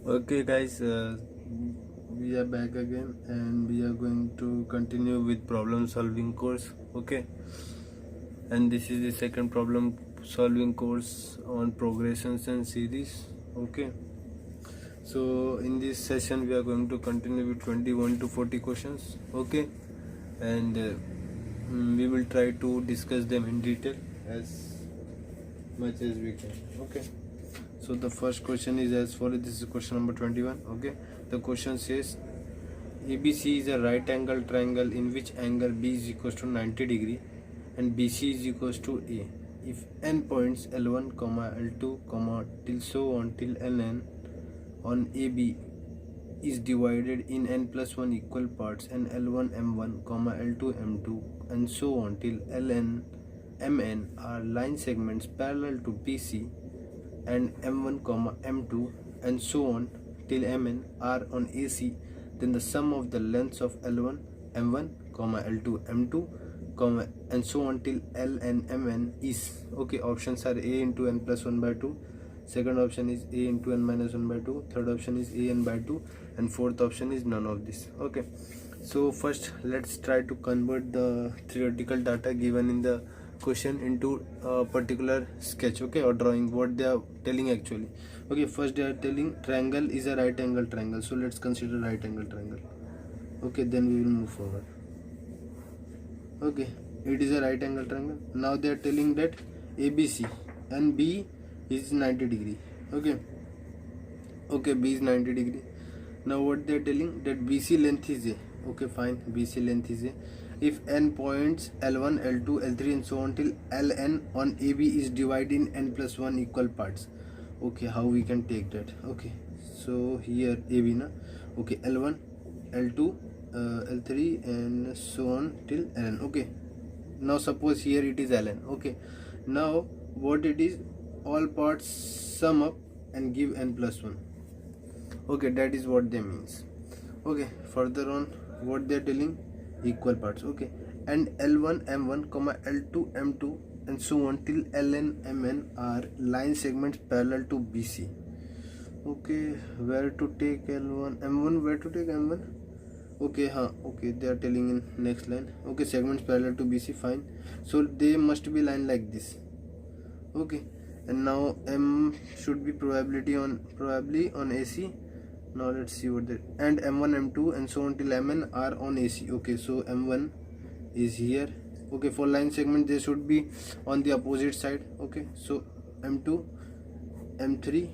Okay, guys, we are back again and we are going to continue with problem solving course. Okay, and this is the second problem solving course on progressions and series. Okay, so in this session, we are going to continue with 21 to 40 questions. Okay, and we will try to discuss them in detail as much as we can. Okay. So the first question is as follows. This is question number 21. Okay, the question says ABC is a right angle triangle in which angle B is equals to 90 degree and BC is equals to A. If n points L1, L2, till so on till Ln on AB is divided in n plus 1 equal parts and L1 M1, L2 M2 and so on till Ln Mn are line segments parallel to BC and M1, M2 and so on till Mn are on AC, then the sum of the lengths of L1, M1, L2, M2, and so on till Ln Mn is. Okay, options are A into n plus 1 by 2. Second option is A into n minus 1 by 2. Third option is A n by 2. And fourth option is none of this. Okay, so first let's try to convert the theoretical data given in the question into a particular sketch, okay, or drawing, what they are telling actually. Okay, first they are telling triangle is a right angle triangle, so let's consider right angle triangle. Okay, then we will move forward. Okay, it is a right angle triangle. Now they are telling that ABC and B is 90 degree. Okay, B is 90 degree. Now what they are telling that BC length is A. Okay, fine, BC length is A. If n points L1, L2, L3 and so on till Ln on AB is divided in n plus 1 equal parts. Okay, how we can take that? Okay, so here AB na. Okay, L1, L2, L3 and so on till Ln. Okay, now suppose here it is Ln. Okay, now what it is, all parts sum up and give n plus 1. Okay, that is what they means. Okay, further on what they are telling, equal parts. Okay, and L1 M1, L2 M2 and so on till Ln Mn are line segments parallel to BC. Okay, where to take L1 M1, where to take M1? Okay, okay, they are telling in next line. Okay, segments parallel to BC, fine, so they must be line like this. Okay, and now M should be probably on AC. Now let's see what that, and M1 M2 and so on till Mn are on AC. Okay, so M1 is here. Okay, for line segment they should be on the opposite side. Okay, so M2, M3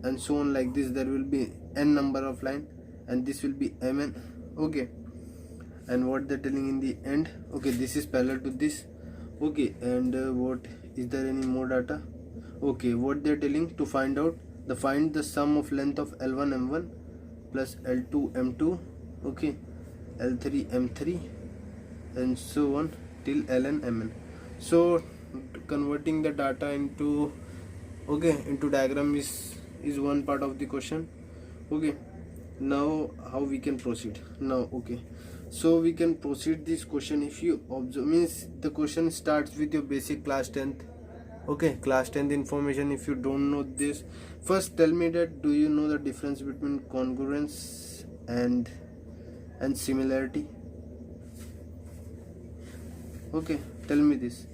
and so on like this. There will be n number of line and this will be Mn. Okay, and what they're telling in the end, okay, this is parallel to this. Okay, and what is there any more data? Okay, what they're telling to find out, find the sum of length of L1 M1 plus L2 M2, okay, L3 M3 and so on till Ln Mn. So converting the data into diagram is one part of the question. Okay, now how we can proceed now? Okay, so we can proceed this question. If you observe, means the question starts with your basic class 10th. Okay, class 10th information. If you don't know this, first tell me that do you know the difference between congruence and similarity? Okay, tell me this.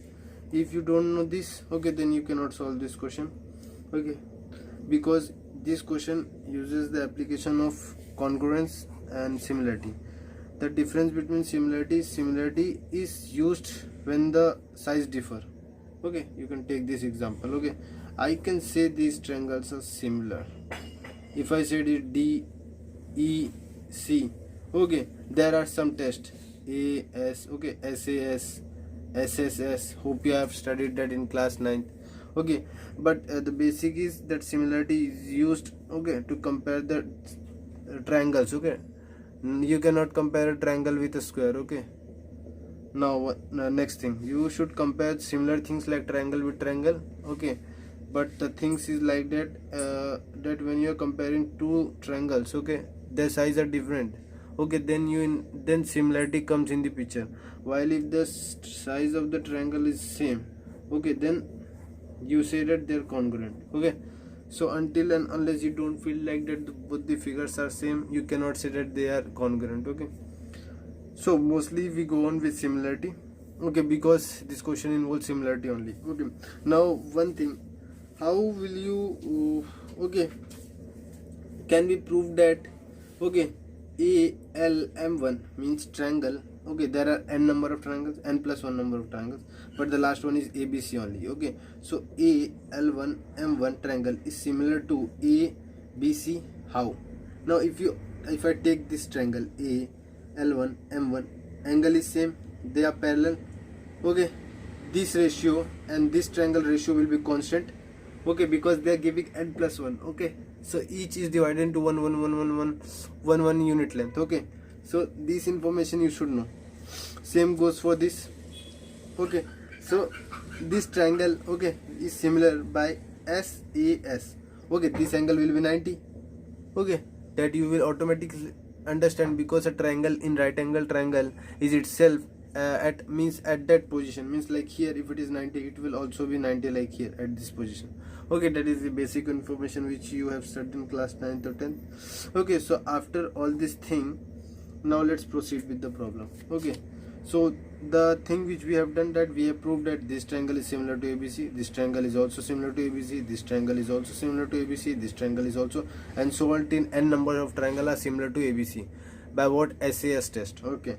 If you don't know this, okay, then you cannot solve this question. Okay, because this question uses the application of congruence and similarity. The difference between similarity is used when the size differ. Okay, you can take this example. Okay, I can say these triangles are similar. If I said it D, E, C, okay, there are some tests, A, S, okay, SAS, SSS. Hope you have studied that in class 9th. Okay, but the basic is that similarity is used, okay, to compare the triangles. Okay, you cannot compare a triangle with a square. Okay, now next thing, you should compare similar things like triangle with triangle. Okay, but the things is like that, that when you are comparing two triangles, okay, their size are different. Okay, then similarity comes in the picture. While if the size of the triangle is same, okay, then you say that they're congruent. Okay, So until and unless you don't feel like that both the figures are same, you cannot say that they are congruent. Okay, so mostly we go on with similarity. Okay, because this question involves similarity only. Okay, now one thing, how will you okay, can we prove that okay ALM1 means triangle? Okay, there are n number of triangles, n plus 1 number of triangles, but the last one is ABC only. Okay, so AL1M1 triangle is similar to ABC. How? Now if I take this triangle AL1M1, angle is same, they are parallel. Okay, this ratio and this triangle ratio will be constant. Okay, because they are giving n plus 1. Okay, so each is divided into 1 unit length. Okay, so this information you should know. Same goes for this. Okay, so this triangle okay is similar by SAS. Okay, this angle will be 90. Okay, that you will automatically understand, because a triangle in right angle triangle is itself at that position, means like here if it is 90, it will also be 90 like here at this position. Okay, that is the basic information which you have studied in class 9th or 10th. Okay, so after all this thing, now let's proceed with the problem. Okay, so the thing which we have done, that we have proved that this triangle is similar to ABC, this triangle is also similar to ABC, this triangle is also similar to ABC, this triangle is also, and so on till n number of triangle are similar to ABC by what? SAS test. Okay,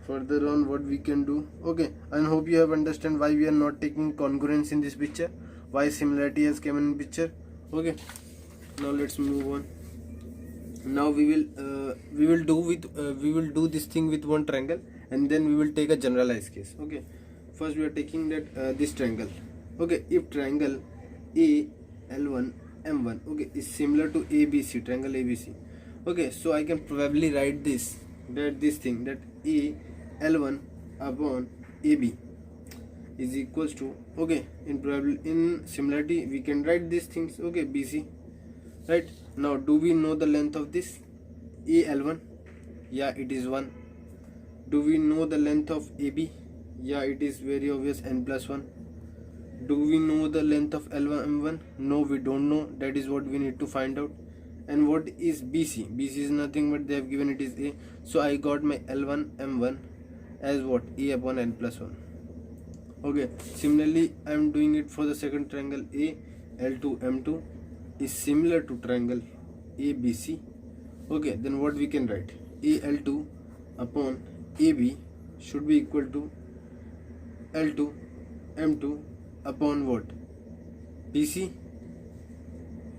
further on what we can do. Okay, I hope you have understand why we are not taking congruence in this picture, why similarity has come in picture. Okay, now let's move on. Now we will do this thing with one triangle, and then we will take a generalized case. Okay, first we are taking that this triangle. Okay, if triangle AL1M1 okay is similar to ABC, triangle ABC. Okay, so I can probably write this, that this thing, that AL1 upon AB is equals to, okay, in similarity we can write these things. Okay, BC, right? Now do we know the length of this AL1? Yeah, it is 1. Do we know the length of AB? Yeah, it is very obvious, n plus 1. Do we know the length of L1M1? No, we don't know. That is what we need to find out. And what is BC? BC is nothing but they have given it is A. So I got my L1M1 as what? A upon n plus 1. Okay, similarly I am doing it for the second triangle AL2M2 is similar to triangle ABC. Okay, then what we can write? AL2 upon AB should be equal to L2M2 upon what? BC.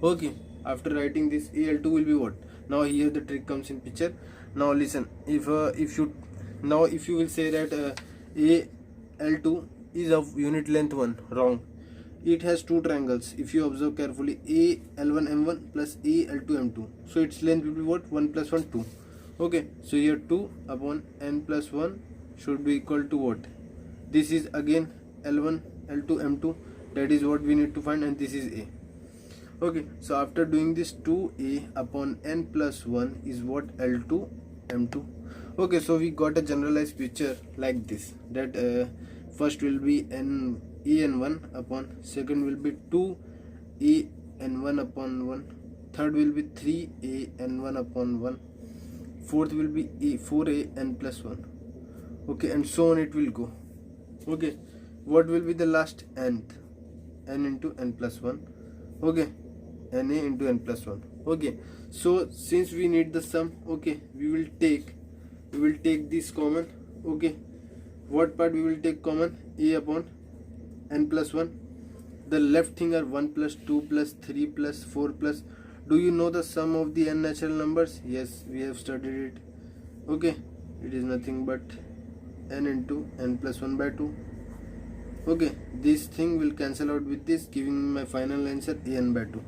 Okay, after writing this, AL2 will be what? Now here the trick comes in picture. Now listen, if you will say that AL2 is of unit length 1, wrong. It has two triangles. If you observe carefully, AL1M1 plus AL2M2, so its length will be what? 1 plus 1, 2. Okay, so here 2 upon n plus 1 should be equal to what? This is again L1 L2M2, that is what we need to find, and this is A. Okay, so after doing this, 2A upon n plus 1 is what? L2M2. Okay, so we got a generalized picture like this, that first will be AN1 upon, second will be 2AN1 upon 1, third will be 3AN1 upon 1, fourth will be 4AN plus 1. Okay, and so on it will go. Okay, what will be the last? Nth, n into n plus 1. Okay, na into n plus 1. Okay, so since we need the sum, okay, we will take this common. Okay, what part we will take common? A upon n plus 1. The left thing are 1 plus 2 plus 3 plus 4 plus. Do you know the sum of the n natural numbers? Yes, we have studied it. Okay, it is nothing but n into n plus 1 by 2. Okay, this thing will cancel out with this, giving me my final answer an by 2.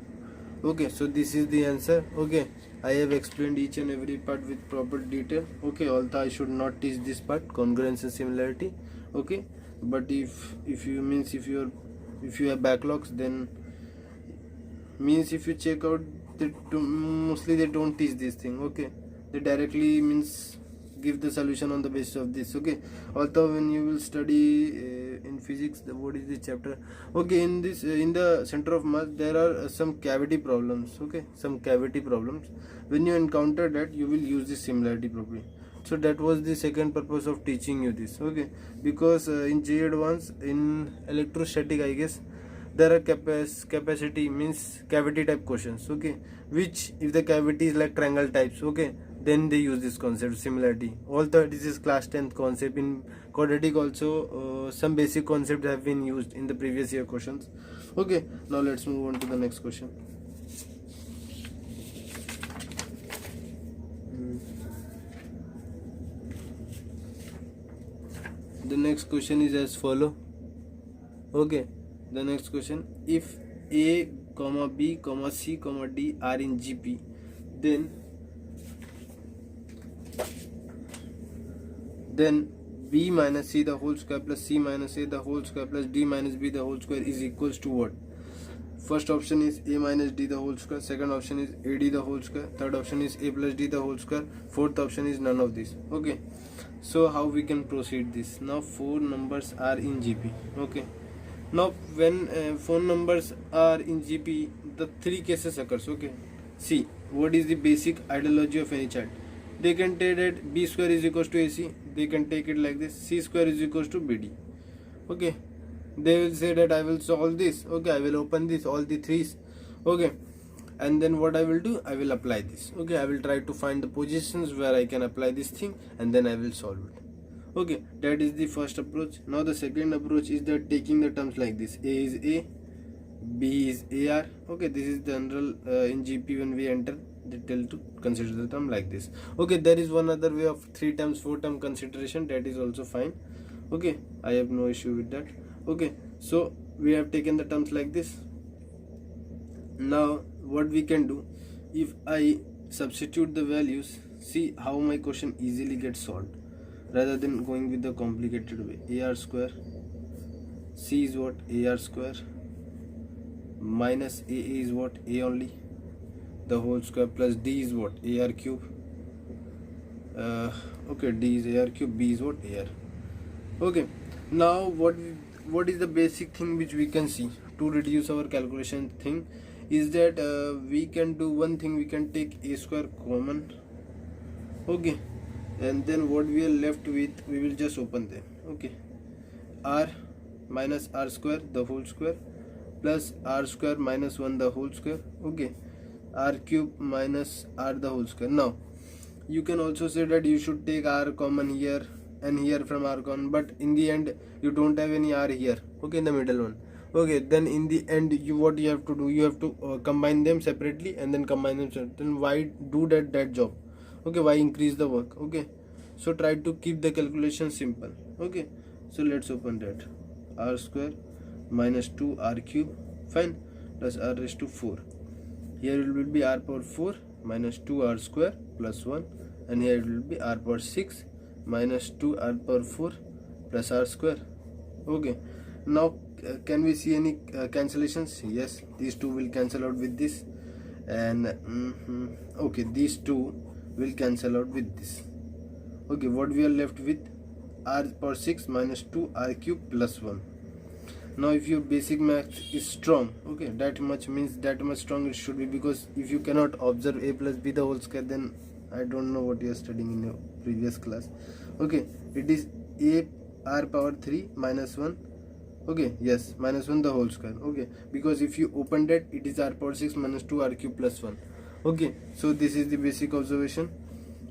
Okay, so this is the answer. Okay, I have explained each and every part with proper detail. Okay, although I should not teach this part, congruence and similarity. Okay, but if you have backlogs, then means if you check out, mostly they don't teach this thing. Okay, they directly means give the solution on the basis of this. Okay, although when you will study in physics. What is the chapter? Okay, in this in the center of mass there are some cavity problems. Okay, some cavity problems. When you encounter that, you will use the similarity property. So that was the second purpose of teaching you this. Okay, because in J Advance in electrostatic, I guess there are capacity means cavity type questions. Okay, which if the cavity is like triangle types, okay, then they use this concept similarity. Although this is class 10th concept, in quadratic also some basic concepts have been used in the previous year questions. Okay, now let's move on to the next question. The next question is as follow. Okay, the next question: if A, B, C, D are in GP, then B minus C the whole square plus C minus A the whole square plus D minus B the whole square is equals to what? First option is A minus D the whole square, second option is AD the whole square, third option is A plus D the whole square, fourth option is none of this. Okay, so how we can proceed this? Now four numbers are in GP. Okay, now when phone numbers are in GP, the three cases occurs. Okay, see what is the basic ideology of any child. They can take that B square is equals to AC. They can take it like this: C square is equals to BD. Okay, they will say that I will solve this. Okay, I will open this all the threes. Okay, and then what I will do, I will apply this. Okay, I will try to find the positions where I can apply this thing, and then I will solve it. Okay, that is the first approach. Now the second approach is that taking the terms like this: A is A, B is AR. Okay, this is the general in GP when we enter, they tell to consider the term like this. Okay, there is one other way of 3 terms 4 term consideration, that is also fine. Okay, I have no issue with that. Okay, so we have taken the terms like this. Now what we can do, if I substitute the values, see how my question easily gets solved rather than going with the complicated way. AR square, C is what? AR square, minus A is what? A only, the whole square, plus D is what? AR cube. Okay, D is AR cube, B is what? AR. Okay, now what is the basic thing which we can see to reduce our calculation thing is that we can do one thing, we can take A square common. Okay, and then what we are left with, we will just open them. Okay, R minus R square the whole square plus R square minus 1 the whole square. Okay, R cube minus R the whole square. Now you can also say that you should take R common here and here from R common, but in the end you don't have any R here. Okay, in the middle one. Okay, then in the end what you have to do, you have to combine them separately and then combine them separately. Then why do that job? Okay, why increase the work? Okay, so try to keep the calculation simple. Okay, so let's open that. R square minus 2 R cube, fine, plus R raised to 4. Here it will be R power 4 minus 2 R square plus 1, and here it will be R power 6 minus 2 R power 4 plus R square. Okay, now can we see any cancellations? Yes, these two will cancel out with this, and okay, these two will cancel out with this. Okay, what we are left with? R power 6 minus 2 R cube plus 1. Now if your basic math is strong, okay, that much means that much strong it should be, because if you cannot observe A plus B the whole square, then I don't know what you are studying in your previous class. Okay, it is A R power 3 minus 1. Okay, yes, minus 1 the whole square. Okay, because if you open that, it is R power 6 minus 2 R cube plus 1. Okay, so this is the basic observation.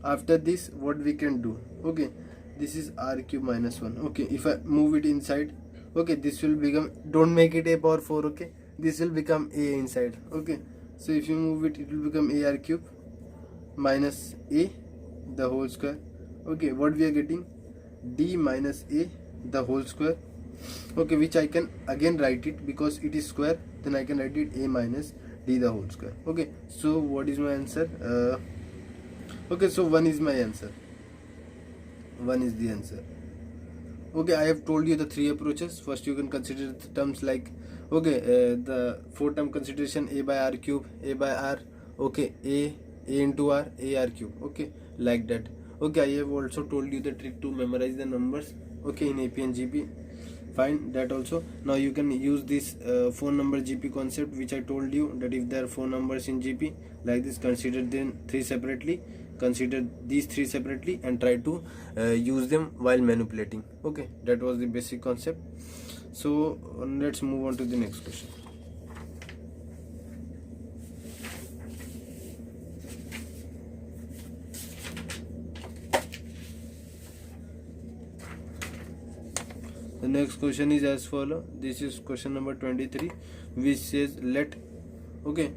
After this, what we can do? Okay, this is R cube minus 1. Okay, if I move it inside, okay, this will become, don't make it A power 4. Okay, this will become A inside. Okay, so if you move it, it will become AR cube minus A the whole square. Okay, what we are getting? D minus A the whole square. Okay, which I can again write it, because it is square, then I can write it A minus D the whole square. Okay, so what is my answer? Okay, so 1 is my answer. 1 is the answer. Okay, I have told you the 3 approaches. First, you can consider the terms like, okay, the 4 term consideration, A by R cube, A by R. Okay, A into R, AR cube. Okay, like that. Okay, I have also told you the trick to memorize the numbers. Okay, in AP and GP. fine, that also. Now you can use this phone number GP concept which I told you, that if there are four numbers in GP like this, consider them three separately, consider these three separately and try to use them while manipulating. Okay, that was the basic concept. So let's move on to the next question. The next question is as follow. This is question number 23, which says let, okay,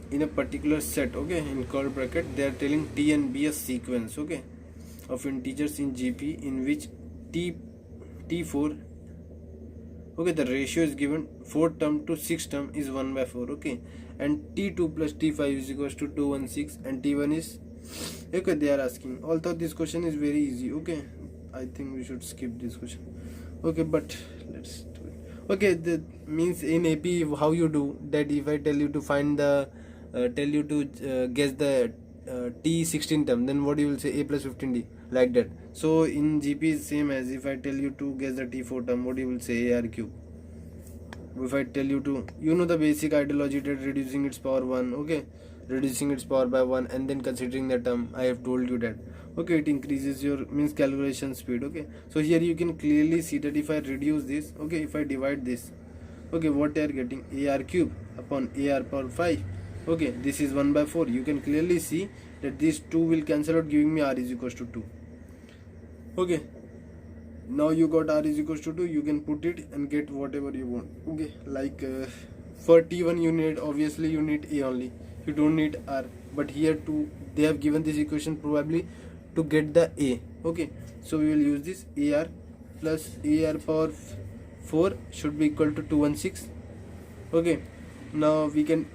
in a particular set, okay, in curly bracket, they are telling T and B a sequence, okay, of integers in GP in which T4, okay, the ratio is given 4 term to 6 term is 1/4, okay, and T2 plus T5 is equals to 216 and T1 is, okay, they are asking, although this question is very easy, okay, I think we should skip this question, okay, but let's do it. Okay, that means in AP how you do that, if I tell you to find the tell you to guess the T16 term, then what you will say, A plus 15D, like that. So in GP is same as if I tell you to guess the T4 term, what you will say, AR cube. If I tell you to, you know the basic ideology, that reducing its power 1, okay, reducing its power by 1 and then considering the term, I have told you that, okay, it increases your means calculation speed, okay. So here you can clearly see that if I reduce this, okay, if I divide this, okay, what they are getting, AR cube upon AR power 5, okay, this is 1/4. You can clearly see that these two will cancel out, giving me R is equals to 2, okay. Now you got R is equals to 2, you can put it and get whatever you want, okay. Like for T1 you need, obviously you need A only, you don't need R, but here too they have given this equation probably to get the A, okay. So we will use this, AR plus AR power 4 should be equal to 216, okay. Now we can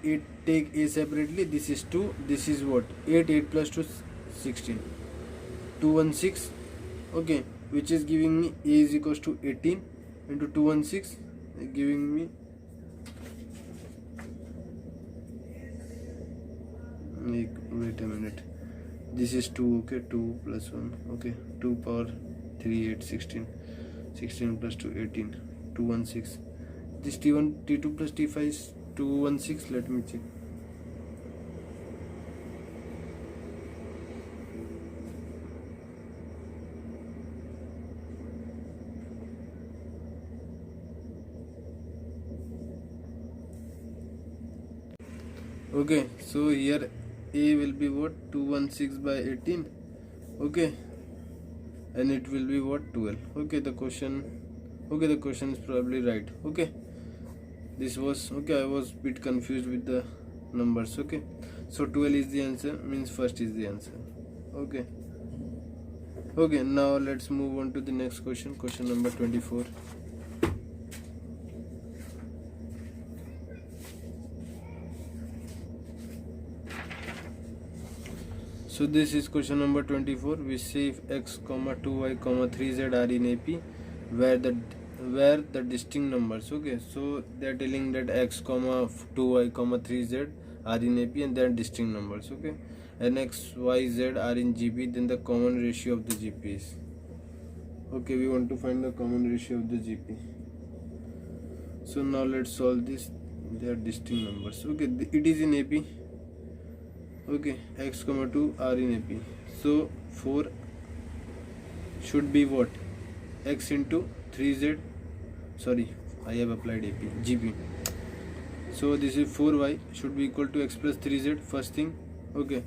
take A separately, this is 2, this is what, 8 plus 2 16, 216, okay, which is giving me A is equals to 18 into 216, giving me, wait a minute, this is 2, okay, 2 plus 1, okay, 2 power 3 8 16, 16 plus 2 18, 216, this T1 T2 plus T5 is 216, let me check. Okay, so here A will be what, 216 by 18, okay, and it will be what, 12, okay. The question is probably right, okay. This was, okay, I was bit confused with the numbers, okay. So 12 is the answer, means first is the answer, okay. Okay, now let's move on to the next question, question number 24. So this is question number 24, which say if x, 2y, 3z are in AP, where the distinct numbers, okay. So they are telling that x, 2y, 3z are in AP and they are distinct numbers, okay. And x, y, z are in GP, then the common ratio of the GP is, okay. We want to find the common ratio of the GP. So now let's solve this. They are distinct numbers, okay. It is in AP, okay. X, 2 are in AP, so 4 should be what, x into 3z, sorry, I have applied AP GP. So this is 4y should be equal to x plus 3z, first thing, okay.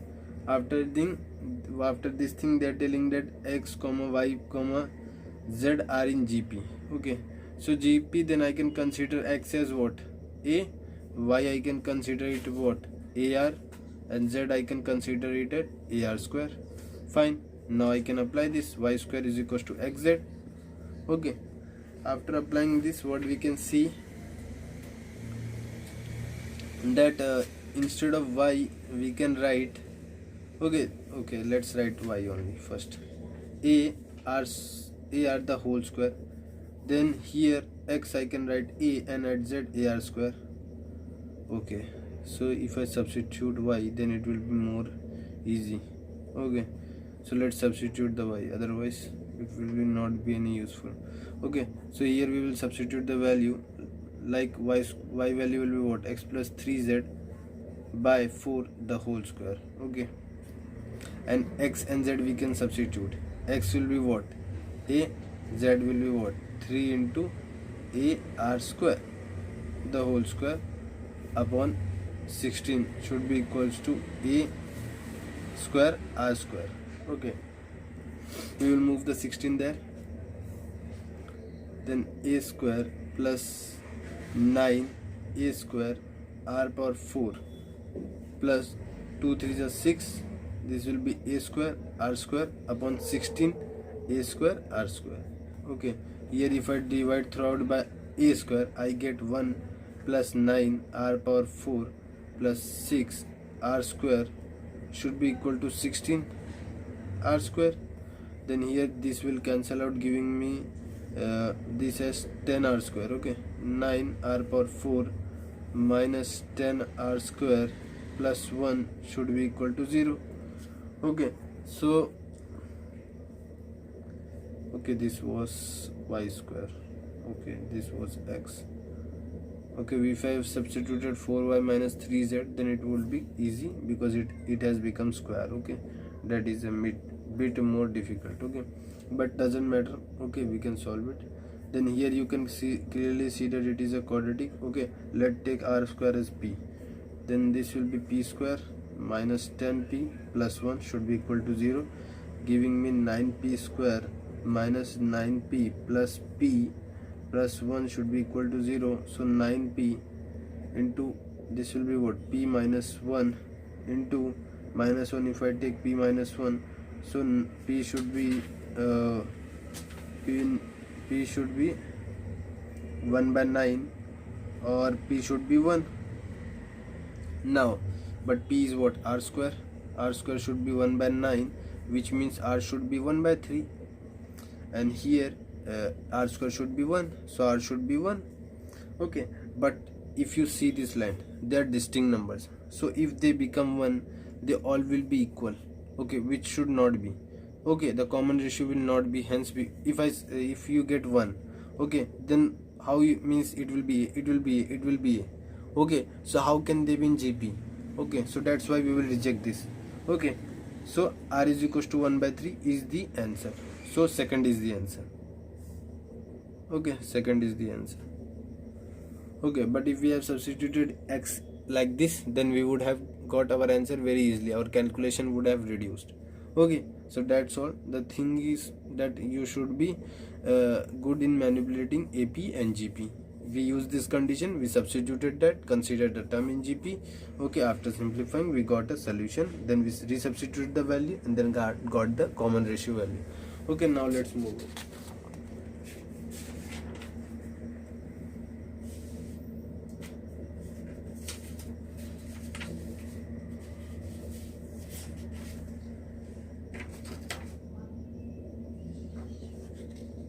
After this thing they are telling that x, y, z are in GP, okay. So GP, then I can consider x as what, A, y I can consider it what, AR, and z I can consider it at AR square, fine. Now I can apply this, y square is equals to xz, okay. After applying this, what we can see that instead of y we can write, okay, let's write y only first, a r the whole square, then here x I can write a and at z AR square, okay. So if I substitute y, then it will be more easy, okay. So let's substitute the y, otherwise it will be not be any useful. Okay, so here we will substitute the value, like y value will be what, x plus 3z by 4 the whole square. Okay, and x and z we can substitute. X will be what, a, z will be what, 3 into a r square the whole square upon 16 should be equals to a square r square. Okay, we will move the 16 there, then a square plus 9 a square r power 4 plus 2 3 is 6, this will be a square r square upon 16 a square r square. Okay, here if I divide throughout by a square, I get 1 plus 9 r power 4 plus 6 r square should be equal to 16 r square. Then here this will cancel out, giving me this as 10 r square. Okay, 9 r power 4 minus 10 r square plus 1 should be equal to 0. Okay, so okay, this was y square. Okay, this was x. Okay, if I have substituted 4y minus 3z, then it will be easy because it has become square. Okay, that is a bit more difficult. Okay, but doesn't matter. Okay, we can solve it. Then here you can clearly see that it is a quadratic. Okay, let's take r square as p, then this will be p square minus 10p plus 1 should be equal to 0, giving me 9p square minus 9p plus p plus 1 should be equal to 0. So 9p into this will be what, p minus 1 into minus 1. If I take p minus 1, so p should be p should be 1 by 9 or p should be 1 now, but p is what, r square. R square should be 1 by 9, which means r should be 1 by 3, and here r square should be 1, so r should be 1. Okay, but if you see this line, they are distinct numbers, so if they become 1, they all will be equal. Okay, which should not be. Okay, the common ratio will not be, hence if you get 1, okay, then how you means it will be a. Okay, so how can they be in GP? Okay, so that's why we will reject this. Okay, so r is equals to 1 by 3 is the answer. So second is the answer. Okay, second is the answer. Okay, but if we have substituted x like this, then we would have got our answer very easily. Our calculation would have reduced. Okay, so that's all. The thing is that you should be good in manipulating AP and GP. We use this condition, we substituted that, consider the term in GP. Okay, after simplifying we got a solution, then we resubstituted the value and then got the common ratio value. Okay, now let's move on.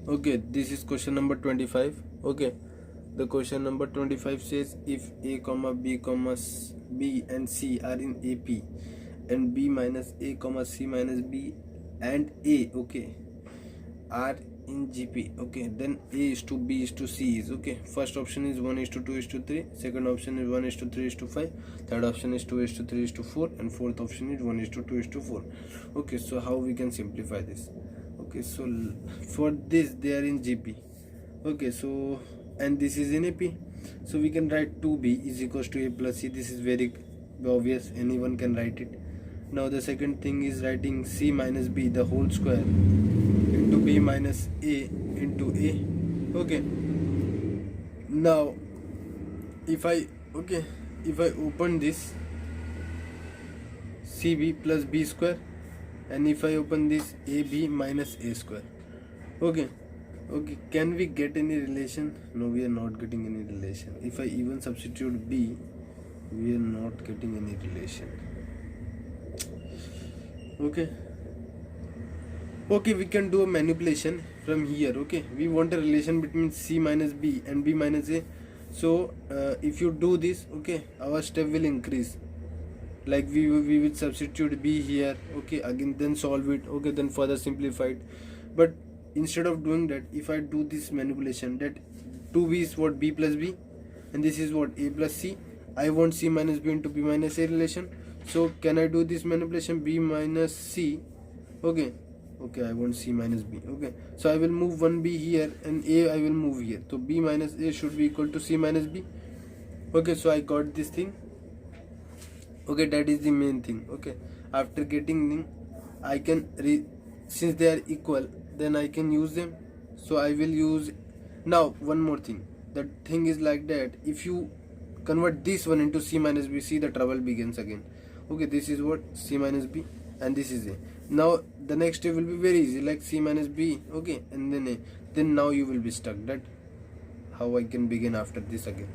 Okay, this is question number 25. Okay, the question number 25 says if a comma b comma b and c are in AP and b minus a comma c minus b and a, okay, are in GP, okay, then a is to b is to c is, okay, first option is 1 is to 2 is to 3, second option is 1 is to 3 is to 5, third option is 2 is to 3 is to 4, and fourth option is 1 is to 2 is to 4. Okay, so how we can simplify this? Okay, so for this they are in GP. Okay, so and this is in AP, so we can write 2b is equals to a plus c. This is very obvious, anyone can write it. Now the second thing is writing c minus b the whole square into b minus a into a. Okay, now if I open this cb plus b square, and if I open this ab minus a square, okay, can we get any relation? No, we are not getting any relation. If I even substitute b, we are not getting any relation. Okay, we can do a manipulation from here. Okay, we want a relation between c minus b and b minus a. So if you do this, okay, our step will increase. Like we will substitute b here, okay, again then solve it, okay, then further simplify it. But instead of doing that, if I do this manipulation, that 2b is what, b plus b, and this is what, a plus c. I want c minus b into b minus a relation. So can I do this manipulation, b minus c? Okay, I want c minus b. Okay, so I will move 1b here and a I will move here. So b minus a should be equal to c minus b. Okay, so I got this thing. Okay, that is the main thing. Okay, after getting thing, I can since they are equal, then I can use them. So I will use. Now one more thing, the thing is like that, if you convert this one into c minus b, see the trouble begins again. Okay, this is what, c minus b, and this is a. Now the next step will be very easy, like c minus b, okay, and then a. Then now you will be stuck, that how I can begin after this again.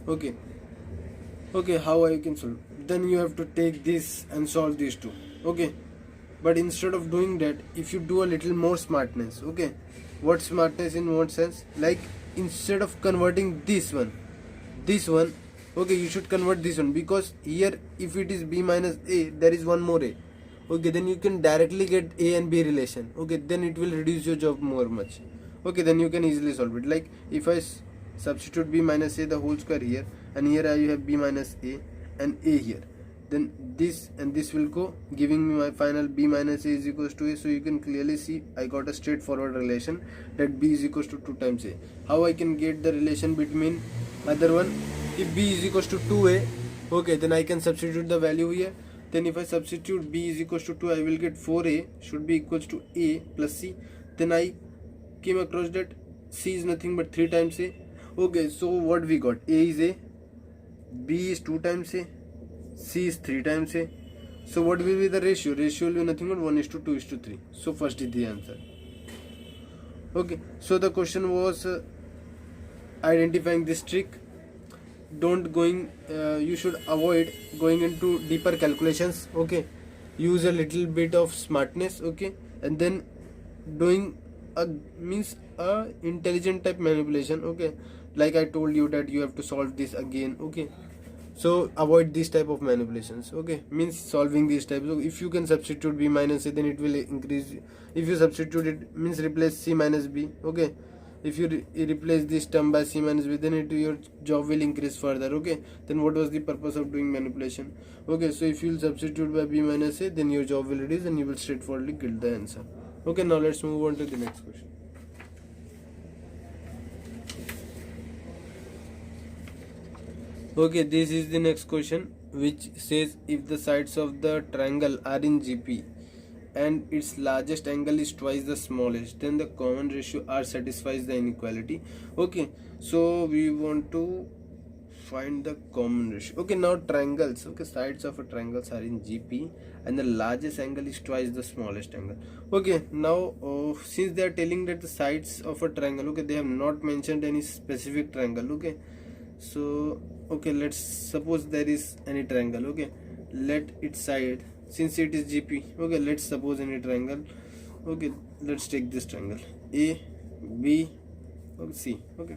Okay, how I can solve? Then you have to take this and solve these two. Okay, but instead of doing that, if you do a little more smartness, okay, what smartness in what sense? Like instead of converting this one, okay, you should convert this one, because here if it is b minus a, there is one more a. Okay, then you can directly get a and b relation. Okay, then it will reduce your job more much. Okay, then you can easily solve it. Like if I substitute b minus a the whole square here, and here I have b minus a and a here, then this and this will go, giving me my final b minus a is equals to a. So you can clearly see I got a straightforward relation, that b is equals to 2 times a. How I can get the relation between other one? If b is equals to 2a, okay, then I can substitute the value here. Then if I substitute b is equals to 2, I will get 4a should be equals to a plus c. Then I came across that c is nothing but 3 times a. Okay, so what we got? A is a, b is 2 times a, c is 3 times a. So what will be the ratio? Ratio will be nothing but 1:2:3. So first is the answer. Okay, so the question was identifying this trick. You should avoid going into deeper calculations. Okay, use a little bit of smartness. Okay, and then doing a intelligent type manipulation. Okay, like I told you that you have to solve this again. Okay, so avoid this type of manipulations. Okay, means solving these types. So if you can substitute b minus a, then it will increase. If you substitute it, means replace c minus b. Okay, if you replace this term by c minus b, then your job will increase further. Okay, then what was the purpose of doing manipulation? Okay, so if you will substitute by b minus a, then your job will reduce and you will straightforwardly get the answer. Okay, now let's move on to the next question. Okay, this is the next question, which says if the sides of the triangle are in GP and its largest angle is twice the smallest, then the common ratio R satisfies the inequality. Okay, so we want to find the common ratio. Okay, now triangles, okay, sides of a triangles are in GP and the largest angle is twice the smallest angle. Okay, now since they are telling that the sides of a triangle, okay, they have not mentioned any specific triangle. Okay, so okay, let's suppose there is any triangle. Okay, let its side, since it is GP, okay, let's suppose any triangle. Okay, let's take this triangle A, B, okay, C. Okay,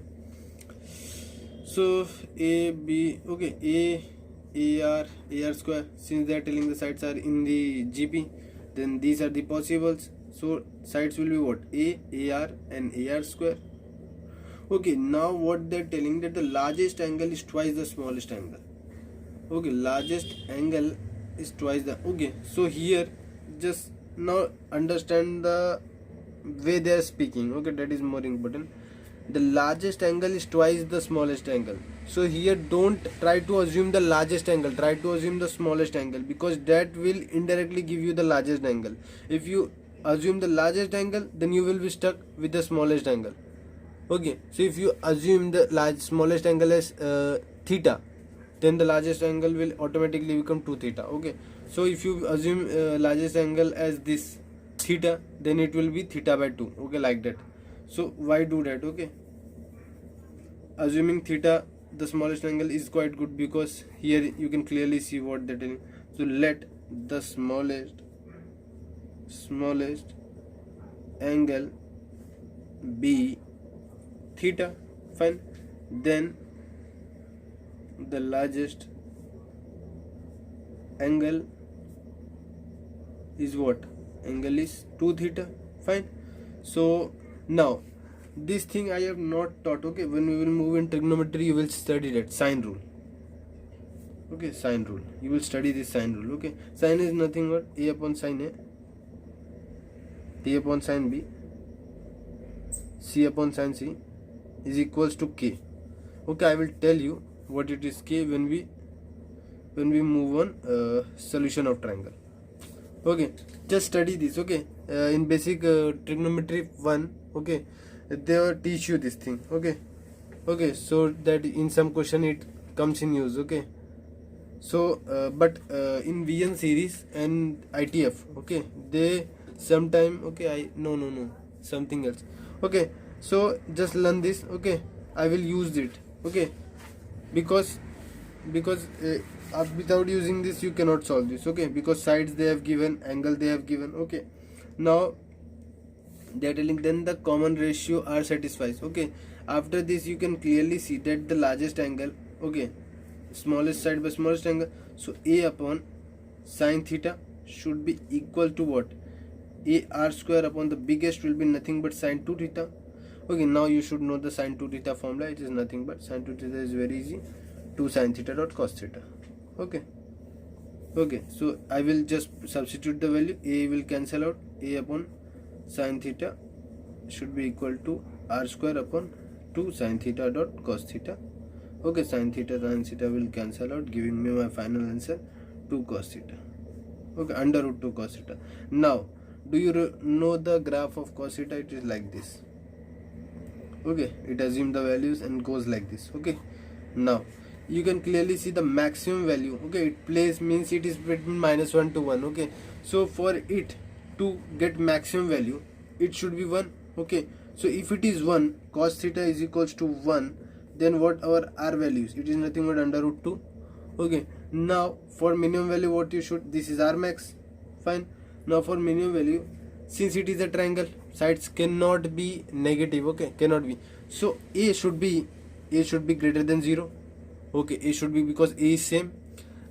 so A, B, okay, AR square, since they are telling the sides are in the GP, then these are the possibles. So sides will be what? AR and AR square. Okay, now what they're telling, that the largest angle is twice the smallest angle. Okay, largest angle is twice the. Okay, so here just now understand the way they are speaking. Okay, that is more important. The largest angle is twice the smallest angle. So here don't try to assume the largest angle, try to assume the smallest angle, because that will indirectly give you the largest angle. If you assume the largest angle, then you will be stuck with the smallest angle. Okay, so if you assume the smallest angle as theta, then the largest angle will automatically become 2 theta. Okay, so if you assume largest angle as this theta, then it will be theta by 2. Okay, like that. So why do that? Okay, assuming theta the smallest angle is quite good, because here you can clearly see what they're telling. So let the smallest angle be theta. Fine, then the largest angle is what? Angle is 2 theta. Fine, so Now this thing I have not taught. Okay, when we will move in trigonometry you will study that sine rule. Okay, sine rule, you will study this sine rule. Okay, sine is nothing but a upon sine a, b upon sine b, c upon sine c is equals to k. Okay, I will tell you what it is k when we move on solution of triangle. Okay, just study this. Okay, in basic trigonometry 1, okay, they will teach you this thing. Okay, so that in some question it comes in use. Okay, so but in VN series and ITF, okay, they sometime, okay, no something else. Okay, so just learn this. Okay, I will use it. Okay, because without using this you cannot solve this. Okay, because sides they have given, angle they have given. Okay, now they are telling then the common ratio R satisfies. Okay, after this you can clearly see that the largest angle, okay, smallest side by smallest angle, so a upon sine theta should be equal to what? A r square upon the biggest will be nothing but sine 2 theta. Okay, now you should know the sine 2 theta formula. It is nothing but sine 2 theta is very easy, 2 sine theta dot cos theta. Okay, so I will just substitute the value. A will cancel out, a upon sine theta should be equal to r square upon 2 sine theta dot cos theta. Okay, sine theta will cancel out, giving me my final answer 2 cos theta. Okay, under root 2 cos theta. Now do you know the graph of cos theta? It is like this. Okay, it assumes the values and goes like this. Okay, now you can clearly see the maximum value. Okay, it plays means it is between -1 to 1. Okay, so for it to get maximum value it should be 1. Okay, so if it is 1, cos theta is equals to 1, then what our r values? It is nothing but under root 2. Okay, now for minimum value what you should, this is r max. Fine. Now for minimum value, since it is a triangle, sides cannot be negative. Okay, cannot be, so a should be greater than 0. Okay, a should be, because a is same.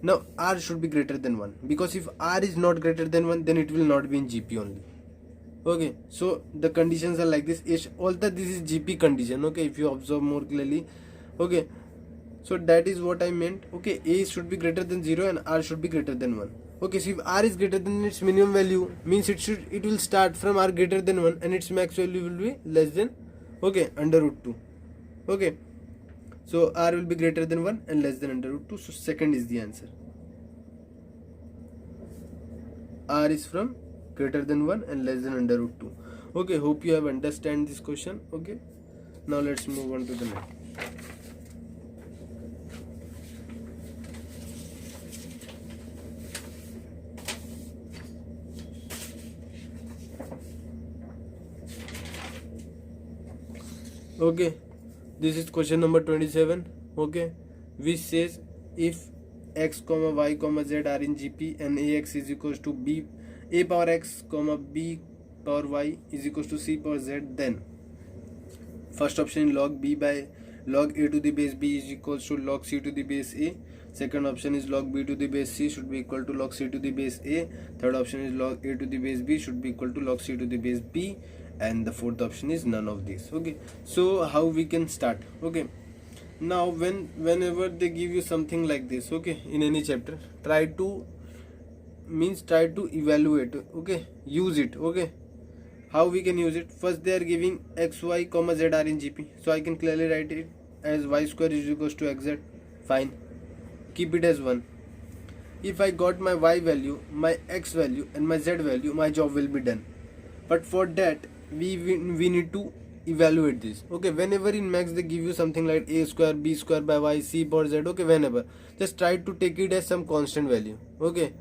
Now r should be greater than 1, because if r is not greater than 1 then it will not be in GP only. Okay, so the conditions are like this. Although this is GP condition. Okay, if you observe more clearly. Okay, so that is what I meant. Okay, a should be greater than 0 and r should be greater than 1. Okay, so if r is greater than its minimum value, means it will start from r greater than 1 and its max value will be less than, okay, under root 2. Okay, so r will be greater than 1 and less than under root 2. So second is the answer. R is from greater than 1 and less than under root 2. Okay, hope you have understand this question. Okay, now let's move on to the next. Okay, this is question number 27. Okay, which says if x comma y comma z are in GP and ax is equals to b, a power x comma b power y is equals to c power z, then first option log b by log a to the base b is equals to log c to the base a. Second option is log b to the base c should be equal to log c to the base a. Third option is log a to the base b should be equal to log c to the base b. And the fourth option is none of these. Okay, so how we can start? Okay, now whenever they give you something like this, okay, in any chapter, try to evaluate. Okay, use it. Okay, how we can use it? First they are giving x y comma z are in GP, so I can clearly write it as y square is equals to xz. Fine, keep it as 1. If I got my y value, my x value and my z value, my job will be done. But for that we need to evaluate this. Okay, whenever in max they give you something like a square b square by y c power z, okay, whenever, just try to take it as some constant value. Okay,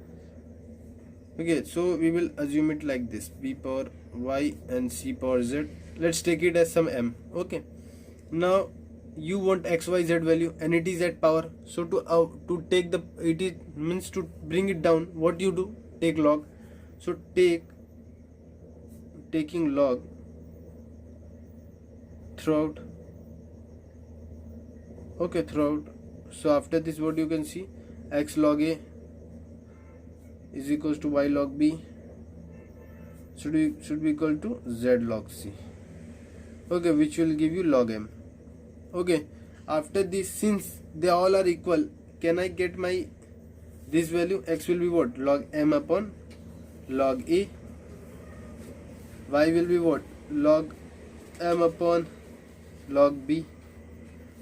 so we will assume it like this: b power y and c power z. Let's take it as some m. Okay, now you want x y z value and it is at power, so to take the, it is means to bring it down, what you do? Take log. So taking log throughout. Okay, throughout. So after this what you can see, x log a is equals to y log b should be equal to z log c. okay, which will give you log m. Okay, after this, since they all are equal, can I get my this value? X will be what? Log m upon log a. Y will be what? Log m upon log b.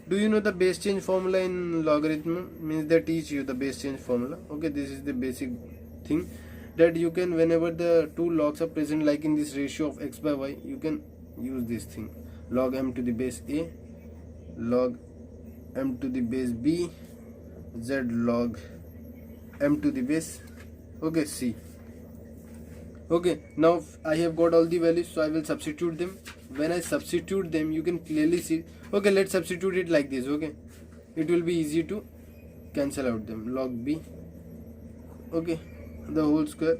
Do you know the base change formula in logarithm? Means they teach you the base change formula. Okay, this is the basic thing that you can, whenever the two logs are present, like in this ratio of x by y, you can use this thing: log m to the base a, log m to the base b, z log m to the base, okay, c. Okay, now I have got all the values, so I will substitute them. When I substitute them, you can clearly see. Okay, let's substitute it like this. Okay, it will be easy to cancel out them. Log b, okay, the whole square,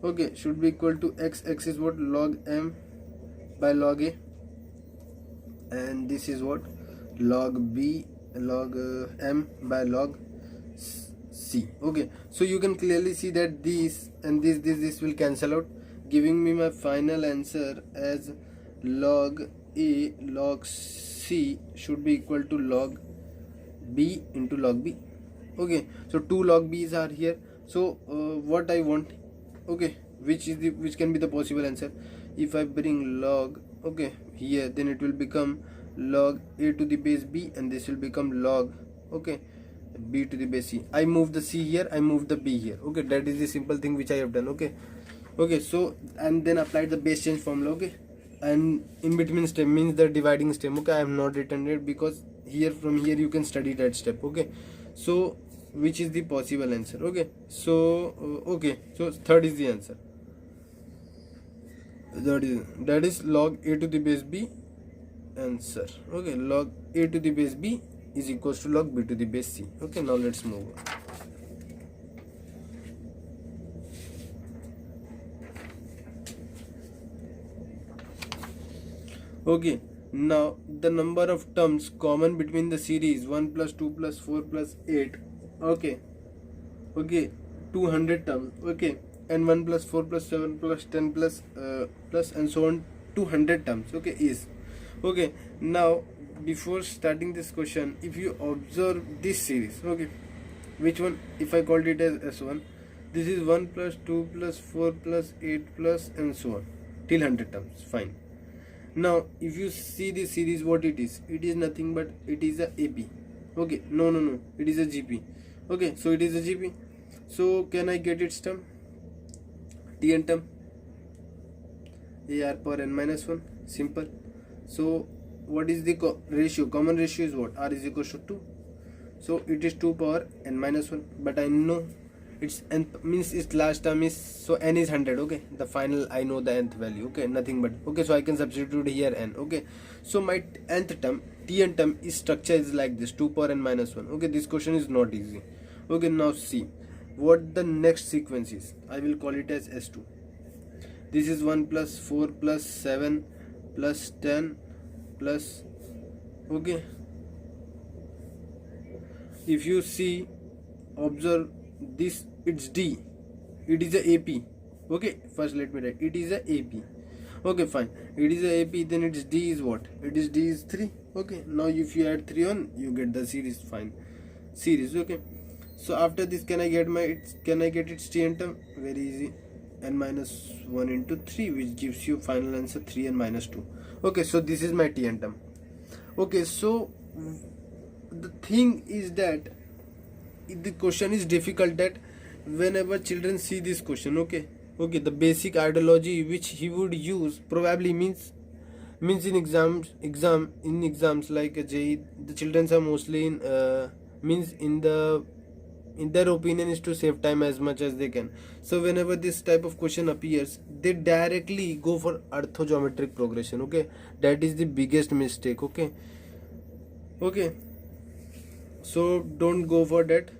okay, should be equal to x. X is what? Log m by log a, and this is what? Log b, log m by log c. Okay, so you can clearly see that this and this will cancel out, giving me my final answer as log a log c should be equal to log b into log b. Okay, so two log b's are here. So what I want, okay, which can be the possible answer? If I bring log, okay, here, then it will become log a to the base b, and this will become log, okay, b to the base c. I move the c here, I move the b here. Okay, that is the simple thing which I have done. Okay, okay, so and then applied the base change formula. Okay, and in between step means the dividing step. Okay, I have not written it because here, from here you can study that step. Okay, so which is the possible answer? Okay, so okay, so third is the answer. That is log a to the base b answer. Okay, log a to the base b is equals to log b to the base c. Okay, now let's move on. Okay, now the number of terms common between the series 1 plus 2 plus 4 plus 8, okay, okay, 200 terms, okay, and 1 plus 4 plus 7 plus 10 plus plus and so on, 200 terms, okay, is. Okay, now before starting this question, if you observe this series, okay, which one? If I called it as S1, this is 1 plus 2 plus 4 plus 8 plus and so on till 100 terms. Fine. Now if you see this series, what it is nothing but it is a AP. Okay, no, it is a GP. Okay, so it is a GP. So can I get its term? Tn term, AR power n minus 1, simple. So what is the ratio? Common ratio is what? R is equals to 2. So it is 2 power n minus 1, but I know its nth means its last term is, so n is 100. Okay, the final, I know the nth value. Okay, nothing but, okay, so I can substitute here n. Okay, so my nth term, Tn term, is structure is like this, 2 power n minus 1. Okay, this question is not easy. Okay, now see what the next sequence is. I will call it as S2. This is 1 plus 4 plus 7 plus 10 plus, okay, if you see, observe this, it's D, it is a AP. Okay, first let me write, it is a AP. Okay, fine, it is a AP, then its D is what? It is D is 3. Okay, now if you add 3 on, you get the series. Fine, series. Okay, so after this, can I get its Tn term? Very easy, n minus 1 into 3, which gives you final answer 3n minus 2. Okay, so this is my Tn term. Okay, so the thing is that the question is difficult, that whenever children see this question, okay, the basic ideology which he would use probably means in exams like JEE, the children are mostly in means in their opinion is to save time as much as they can. So whenever this type of question appears, they directly go for orthogeometric progression. Okay, that is the biggest mistake. Okay, so don't go for that.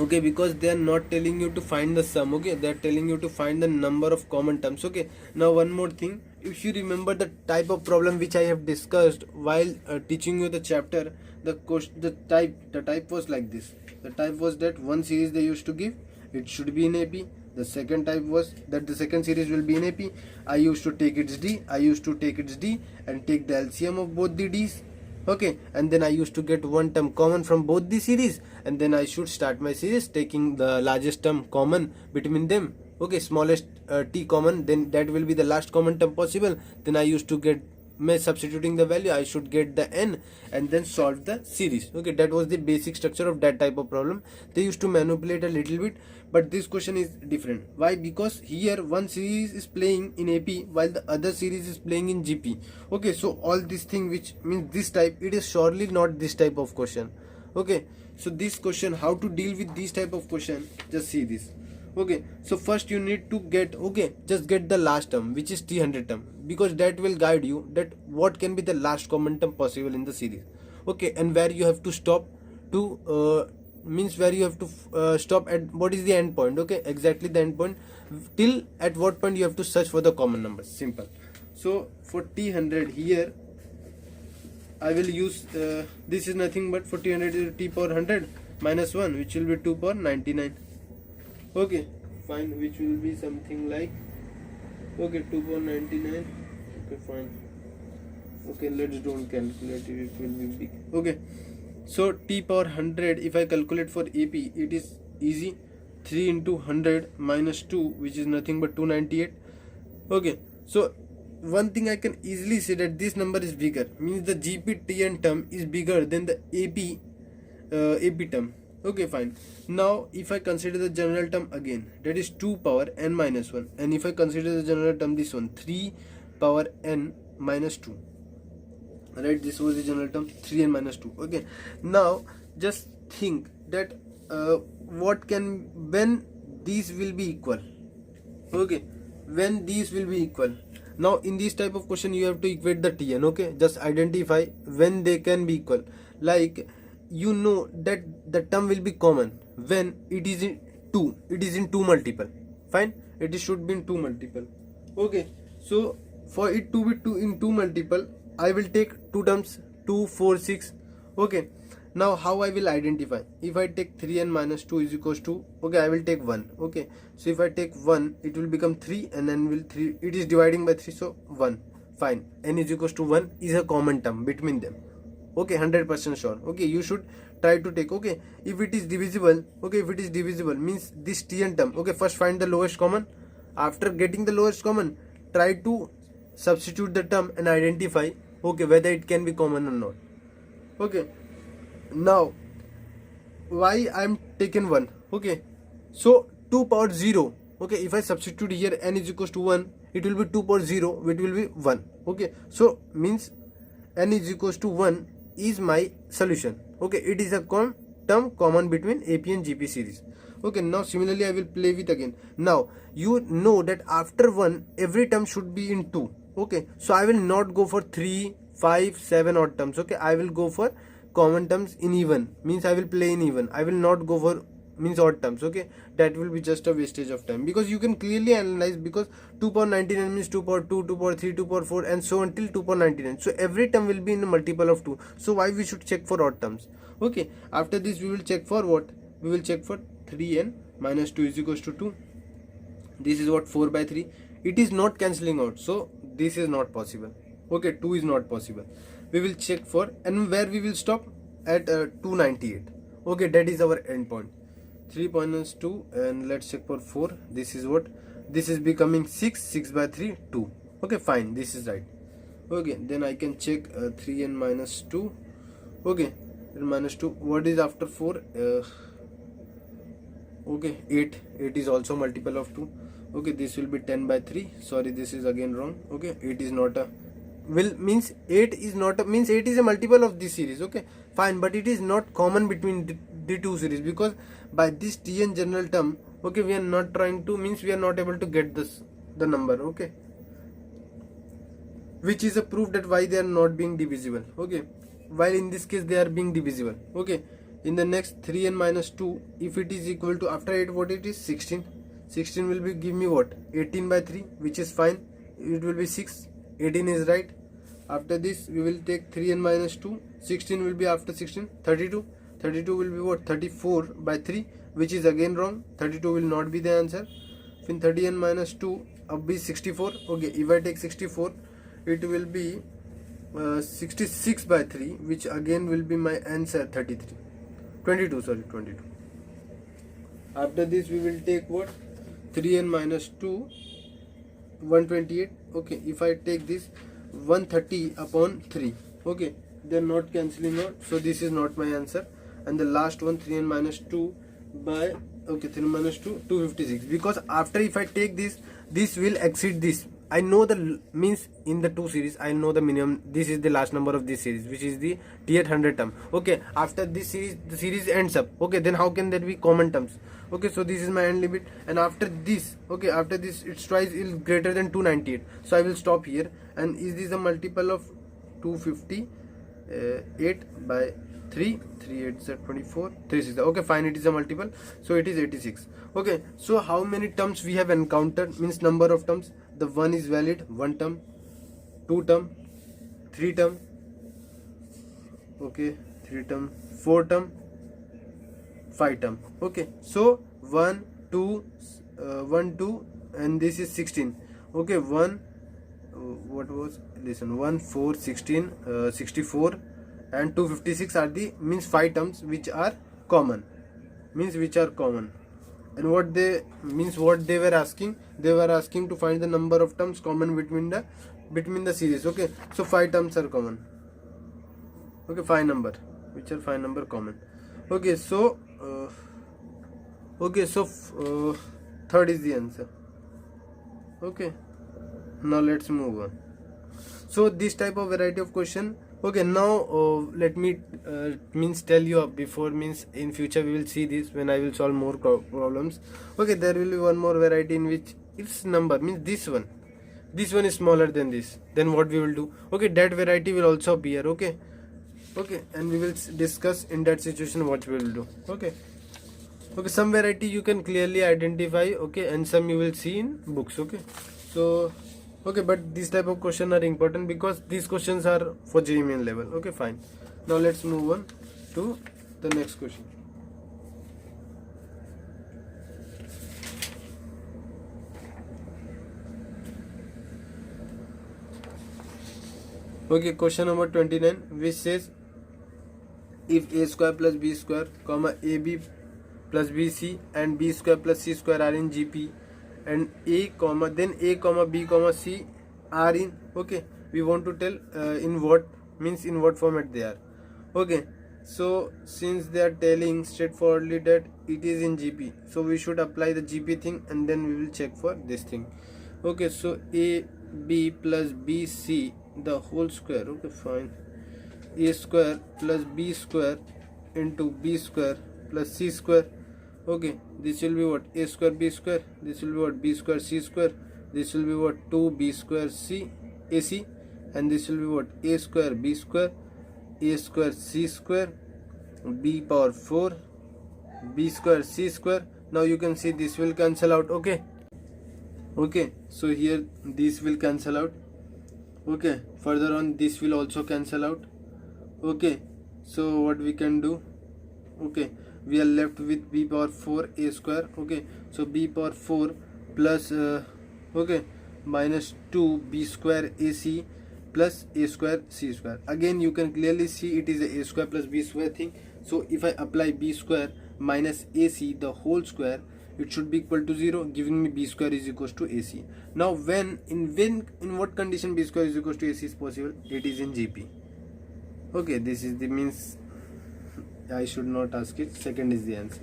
Okay, because they are not telling you to find the sum. Okay, they are telling you to find the number of common terms. Okay, now one more thing, if you remember the type of problem which I have discussed while teaching you the chapter, the type was like this. The type was that one series they used to give, it should be in AP, The second type was that the second series will be in AP. I used to take its D, and take the LCM of both the D's. Okay, and then I used to get one term common from both the series, and then I should start my series taking the largest term common between them. Okay, smallest T common, then that will be the last common term possible. Then I used to get, substituting the value, I should get the n and then solve the series. Okay, that was the basic structure of that type of problem. They used to manipulate a little bit, but this question is different. Why? Because here one series is playing in AP while the other series is playing in GP. Okay, so all this thing which means this type, it is surely not this type of question. Okay, so this question, how to deal with this type of question, just see this. Okay, so first you need to get, okay, just get the last term, which is T100 term, because that will guide you that what can be the last common term possible in the series. Okay, and where you have to stop to means where you have to stop at, what is the end point. Okay, exactly the end point, till at what point you have to search for the common numbers. Simple. So for T100 here I will use this is nothing but, for T100 is T power 100 minus 1, which will be 2 power 99. Okay, fine, which will be something like, okay, 2 power 99. Okay, fine. Okay, let's don't calculate it, it will be big. Okay, so T power 100, if I calculate for AP, it is easy. 3 into 100 minus 2, which is nothing but 298. Okay, so one thing I can easily say that this number is bigger, means the GPTN term is bigger than the AP term. Okay, fine. Now if I consider the general term again, that is 2 power n minus 1, and if I consider the general term, this one, 3 power n minus 2, right? This was the general term, 3n minus 2. Okay, now just think that what can, when these will be equal. Okay, when these will be equal. Now in this type of question you have to equate the Tn. Okay, just identify when they can be equal. Like, you know that the term will be common when it is in 2, it is in 2 multiple. Fine, it should be in 2 multiple. Okay, so for it to be 2 in 2 multiple, I will take 2 terms, 2, 4, 6. Okay, now how I will identify? If I take 3n minus 2 is equals to, okay, I will take 1. Okay, so if I take 1, it will become 3, and then will 3, it is dividing by 3, so 1. Fine, n is equals to 1 is a common term between them. Okay, 100% sure. Okay, you should try to take. Okay, if it is divisible, okay, if it is divisible, means this Tn term. Okay, first find the lowest common. After getting the lowest common, try to substitute the term and identify, okay, whether it can be common or not. Okay, now why I am taken 1? Okay, so 2 power 0. Okay, if I substitute here n is equals to 1, it will be 2 power 0, which will be 1. Okay, so means n is equals to 1 is my solution. Okay, it is a term common between AP and GP series. Okay, now similarly I will play with again. Now you know that after 1 every term should be in 2. Okay, so I will not go for 3, 5, 7 odd terms. Okay, I will go for common terms in even, means I will play in even. I will not go for means odd terms. Okay, that will be just a wastage of time, because you can clearly analyze, because 2 power 99 means 2 power 2, 2 power 3, 2 power 4, and so until 2 power 99. So every term will be in a multiple of 2. So why we should check for odd terms? Okay, after this we will check for what? We will check for 3n minus 2 is equals to 2. This is what? 4 by 3. It is not cancelling out, so this is not possible. Okay, 2 is not possible. We will check for, and where we will stop? At 298. Okay, that is our end point. 3 minus 2, and let's check for 4. This is what? This is becoming 6. 6 by 3, 2. Okay, fine, this is right. Okay, then I can check 3n minus 2. Okay, minus 2. What is after 4? Okay, 8. 8 is also multiple of 2. Okay, this will be 10 by 3. Sorry, this is again wrong. Okay, 8 is not a, will means 8 is not a, means 8 is a multiple of this series. Okay, fine, but it is not common between the two series, because by this Tn general term, okay, we are not trying to, means we are not able to get this the number. Okay, which is a proof that why they are not being divisible. Okay, while in this case they are being divisible. Okay, in the next 3n minus 2, if it is equal to, after 8 what it is? 16. 16 will be give me what? 18 by 3, which is fine. It will be 6. 18 is right. After this we will take 3n minus 2. 16 will be after 16. 32. 32 will be what? 34 by 3, which is again wrong. 32 will not be the answer. फिर 30n minus 2 अब भी 64. Okay, if I take 64 it will be 66 by 3, which again will be my answer 22. After this we will take what, 3n minus 2, 128. Okay, if I take this 130 upon 3, okay, they're not cancelling out, so this is not my answer. And the last one, 3n minus 2 by, okay, 3 minus 2, 256, because after if I take this will exceed this. I know the means in the two series I know the minimum, this is the last number of this series, which is the T800 term. Okay, after this series the series ends up. Okay, then how can there be common terms? Okay, so this is my end limit, and after this, okay, after this its twice is greater than 298, so I will stop here. And is this a multiple of 258 by 3 8 24 3 6? Okay, fine, it is a multiple, so it is 86. Okay, so how many terms we have encountered, means number of terms. The 1 is valid, 1 term, 2 term, 3 term, okay, 3 term, 4 term, 5 term. Okay, so 1 2 and this is 16. Okay, 1 what was, listen, 1 4 16 64 and 256 are the, means 5 terms which are common, and what they were asking, they were asking to find the number of terms common between the series. Okay, so 5 terms are common. Okay, 5 number, which are 5 number common. Okay, so third is the answer. Okay, now let's move on. So this type of variety of question. Okay, now let me means tell you before, means in future we will see this when I will solve more problems. Okay, there will be one more variety in which its number, means this one is smaller than this. Then what we will do? Okay, that variety will also appear. Okay, and we will discuss in that situation what we will do. Okay, some variety you can clearly identify. Okay, and some you will see in books. Okay, so okay, but this type of question are important because these questions are for JEE Main level. Okay, fine. Now let's move on to the next question. Okay, question number 29, which says if a square plus b square comma ab plus bc and b square plus c square are in GP, and a comma b comma c are in, okay, we want to tell in what, means in what format they are. Okay, so since they are telling straightforwardly that it is in GP, so we should apply the GP thing and then we will check for this thing. Okay, so a b plus b c the whole square. Okay, fine, a square plus b square into b square plus c square. Okay, this will be what, a square b square, this will be what, b square c square, this will be what, 2b square c ac, and this will be what, a square b square, a square c square, b power 4, b square c square. Now you can see this will cancel out. Okay, so here this will cancel out. Okay, further on this will also cancel out. Okay, so what we can do? Okay, we are left with b power 4 a square. Okay, so b power 4 plus minus 2 b square ac plus a square c square. Again you can clearly see it is a square plus b square thing. So if I apply b square minus ac the whole square, it should be equal to 0, giving me b square is equals to ac. Now in what condition b square is equals to ac is possible? It is in GP. Okay, this is the means, I should not ask it. Second is the answer.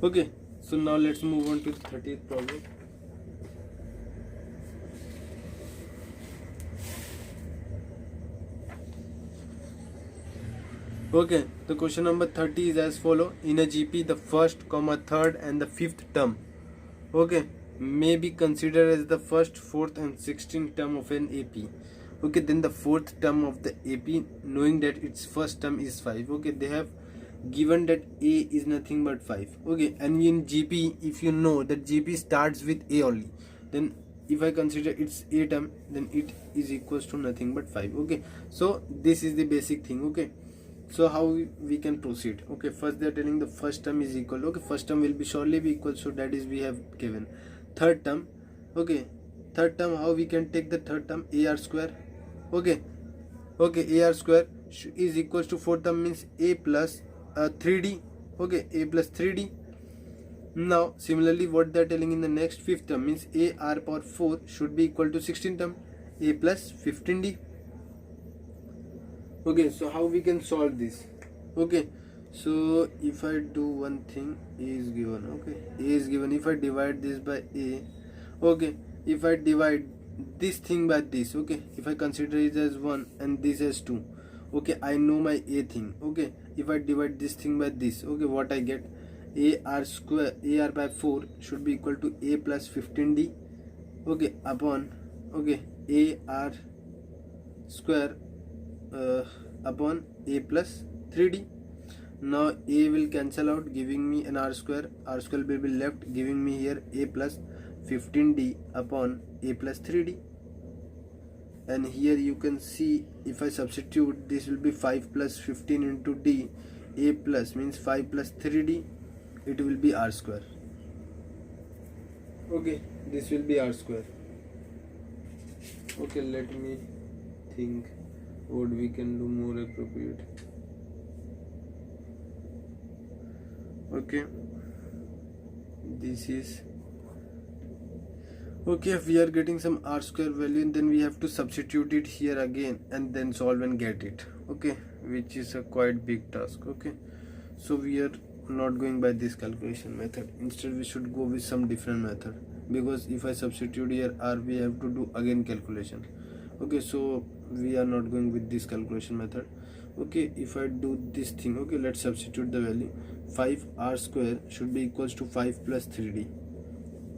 Okay, so now let's move on to the 30th problem. Okay, the question number 30 is as follow. In a GP, the first, third and the fifth term, okay, may be considered as the first, fourth and 16th term of an AP. Okay, then the fourth term of the AP, knowing that its first term is 5. Okay, they have given that A is nothing but 5. Okay, and in GP, if you know that GP starts with A only, then if I consider its A term, then it is equals to nothing but 5. Okay, so this is the basic thing. Okay, So how we can proceed? Okay, first they are telling the first term is equal. Okay, first term will be surely be equal, so that is we have given. Third term, okay, third term, how we can take the third term? AR square. Okay, okay, AR square is equals to fourth term means A plus 3D. Okay, A plus 3D. Now similarly what they are telling in the next fifth term means AR power 4 should be equal to 16th term, A plus 15D. Okay, so how we can solve this? Okay, so if I do one thing, A is given. Okay, A is given. If I divide this by A, okay, if I divide this thing by this, okay, if I consider it as 1 and this as 2, okay, I know my A thing. Okay, if I divide this thing by this, okay, what I get? AR square, AR by 4 should be equal to A plus 15D, okay, upon, okay, AR square upon A plus 3D. Now A will cancel out, giving me an R square will be left, giving me here A plus 15D upon A plus 3D. And here you can see, if I substitute, this will be 5 plus 15 into D. A plus means 5 plus 3D, it will be R square. Okay, this will be R square. Okay, let me think what we can do more appropriate. Okay, this is okay. If we are getting some R square value, and then we have to substitute it here again and then solve and get it. Okay, which is a quite big task. Okay, so we are not going by this calculation method. Instead we should go with some different method, because if I substitute here R, we have to do again calculation. Okay, so we are not going with this calculation method. Okay, if I do this thing, okay, let's substitute the value. 5R square should be equals to 5 plus 3D.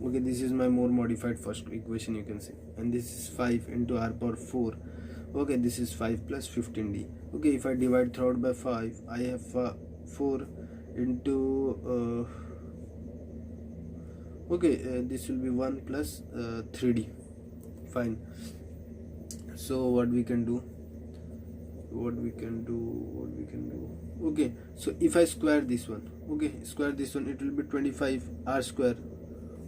Okay, this is my more modified first equation, you can see, and this is 5 into R power 4. Okay, this is 5 plus 15D. Okay, if I divide throughout by 5, I have 4 into this will be 1 plus 3D. Fine. So what we can do? Okay, so if I square this one, okay, it will be 25 R square,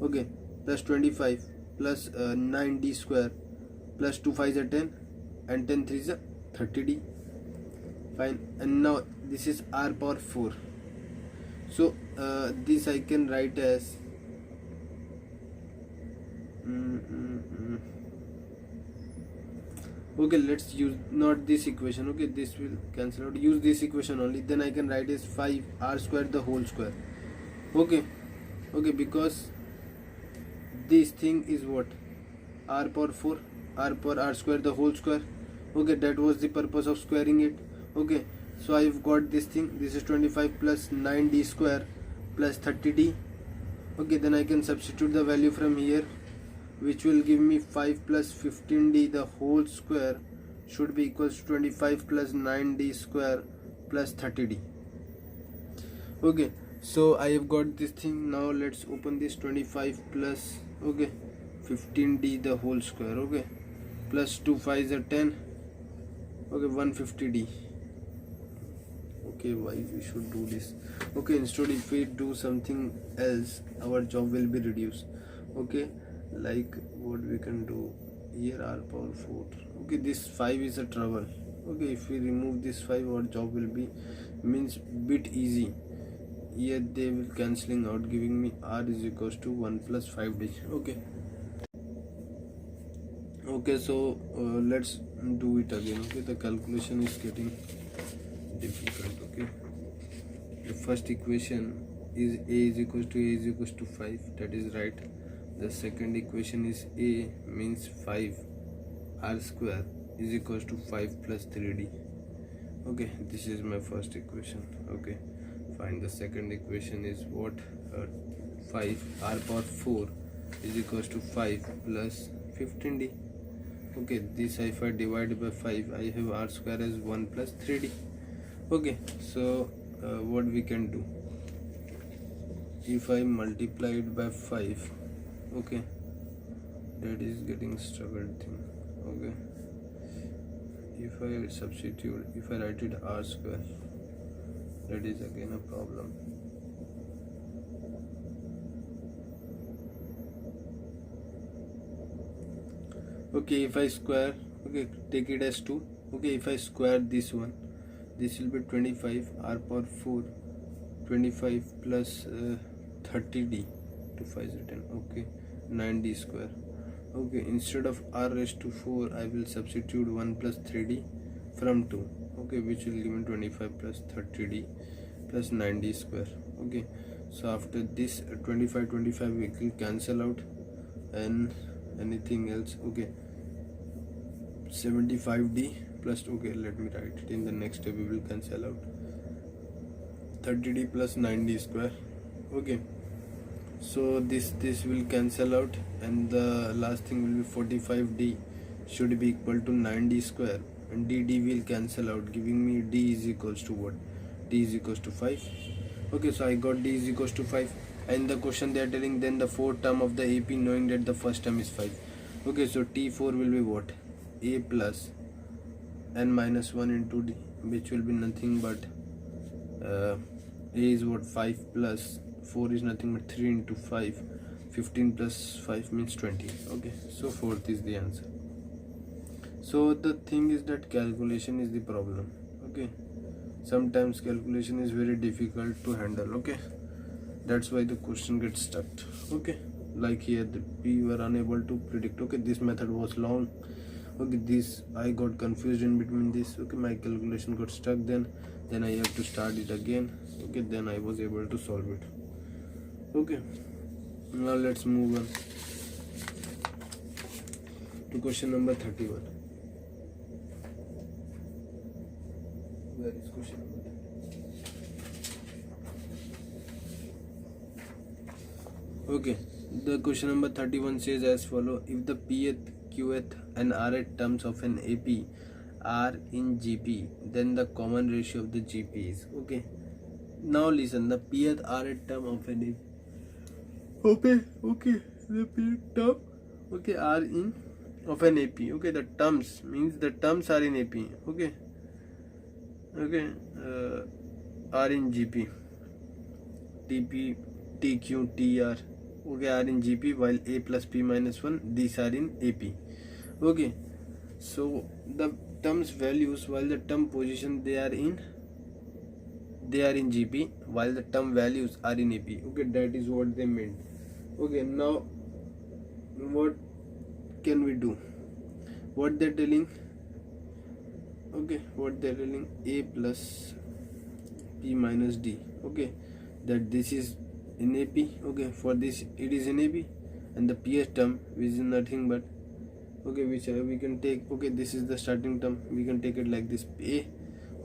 okay, plus 25 plus 9D square plus 2 5 is 10 and 10 3 is 30D. Fine. And now this is R power 4. So this I can write as okay, let's use not this equation. Okay, this will cancel out, use this equation only. Then I can write as 5 R square the whole square. Okay, because this thing is what? R power 4, R power R square the whole square. Okay, that was the purpose of squaring it. Okay, so I've got this thing. This is 25 plus 9D square plus 30D. Okay, then I can substitute the value from here, which will give me 5 plus 15D the whole square should be equals to 25 plus 9D square plus 30D. Okay, so I have got this thing. Now let's open this 25 plus 15D the whole square, okay, plus 2 5 is 10, okay, 150D. Okay, why we should do this? Okay, instead if we do something else, our job will be reduced. Okay, like what we can do here, R power 4. Okay, this 5 is a trouble. Okay, if we remove this 5, our job will be means bit easy. Here they will cancelling out, giving me R is equals to 1 plus 5D. Okay, so let's do it again. Okay, the calculation is getting difficult. Okay, the first equation is A is equals to 5, that is right. The second equation is A means 5 R square is equals to 5 plus 3D. Okay, this is my first equation. Okay, fine. The second equation is what? 5 R power 4 is equals to 5 plus 15D. Okay, this if I divide by 5, I have R square as 1 plus 3D. Okay, so what we can do? If I multiply it by 5, okay, that is getting struggled thing. Okay, if I substitute, if I write it R square, that is again a problem. Okay, if I square, okay, take it as 2. Okay, if I square this one, this will be 25 r power 4, 25 plus 30d to 5 is written. Okay, 9d square. Okay, instead of r raised to 4, I will substitute 1 plus 3d from 2. Okay, which will give me 25 plus 30d plus 9d square. Okay, so after this 25 we will cancel out, and anything else. Okay, 75d plus, okay, let me write it in the next step. We will cancel out 30d plus 9d square. Okay, so this will cancel out, and the last thing will be 45d should be equal to 9d square, and d will cancel out, giving me d is equals to what? D is equals to 5. Okay, so I got d is equals to 5, and the question they are telling then the fourth term of the AP, knowing that the first term is 5. Okay, so T4 will be what? A plus n minus 1 into d, which will be nothing but A is what? 5 plus 4 is nothing but 3 into 5. 15 plus 5 means 20. Okay, so fourth is the answer. So the thing is that calculation is the problem. Okay, sometimes calculation is very difficult to handle. Okay, that's why the question gets stuck. Okay, like here we were unable to predict. Okay, this method was long. Okay, this I got confused in between this. Okay, my calculation got stuck, then I have to start it again. Okay, then I was able to solve it. Okay, now let's move on to question number 31. Where is question number 31? Okay, the question number 31 says as follow: if the pth, qth and rth terms of an AP are in GP, then the common ratio of the GP is. Okay, now listen, the pth, rth term of an AP. Okay, the pth term, okay, are in of an AP. Okay, the terms means the terms are in AP. Okay, are in GP. TP, TQ, TR, okay, are in GP, while A plus P minus 1, these are in AP. Okay, so the terms values, while the term position they are in GP, while the term values are in AP. Okay, that is what they meant. Okay, now what can we do? What they're telling? Okay, what they're telling, A plus P minus D. Okay, that this is in AP. Okay, for this it is in AP, and the PS term, which is nothing but, okay, which we can take. Okay, this is the starting term, we can take it like this, A.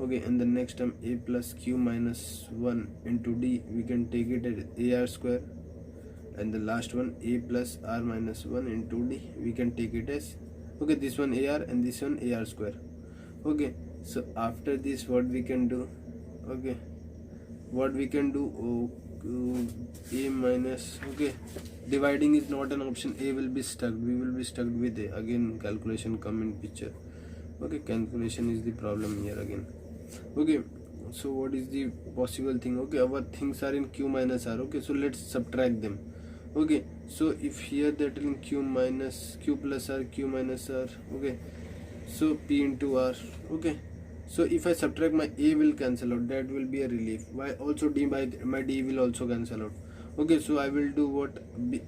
Okay, and the next term A plus Q minus 1 into D, we can take it as AR square, and the last one A plus R minus 1 into D, we can take it as, okay, this one AR and this one AR square. Okay, so after this what we can do? Okay, what we can do? A minus, okay, dividing is not an option. A will be stuck, we will be stuck with A. Again calculation come in picture. Okay, calculation is the problem here again. Okay, so what is the possible thing? Okay, our things are in Q minus R. Okay, so let's subtract them. Okay, so if here they're telling Q plus R, Q minus R. Okay, so P into R. Okay, so if I subtract, my A will cancel out, that will be a relief. Why? Also D by my D will also cancel out. Okay, so I will do what?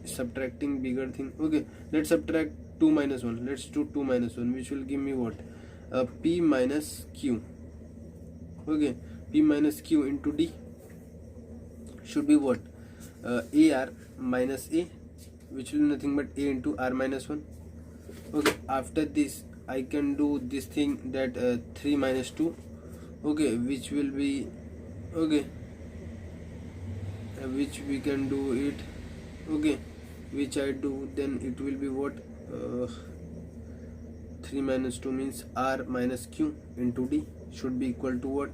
Subtracting bigger thing. Okay, let's subtract 2 minus 1. Let's do 2 minus 1, which will give me what? P minus Q. Okay, P minus Q into D should be what? AR minus A, which will be nothing but A into R minus 1. Okay, after this I can do this thing, that 3 minus 2. Okay, which will be, okay, which we can do it. Okay, which I do, then it will be what? 3 minus 2 means R minus Q into D should be equal to what?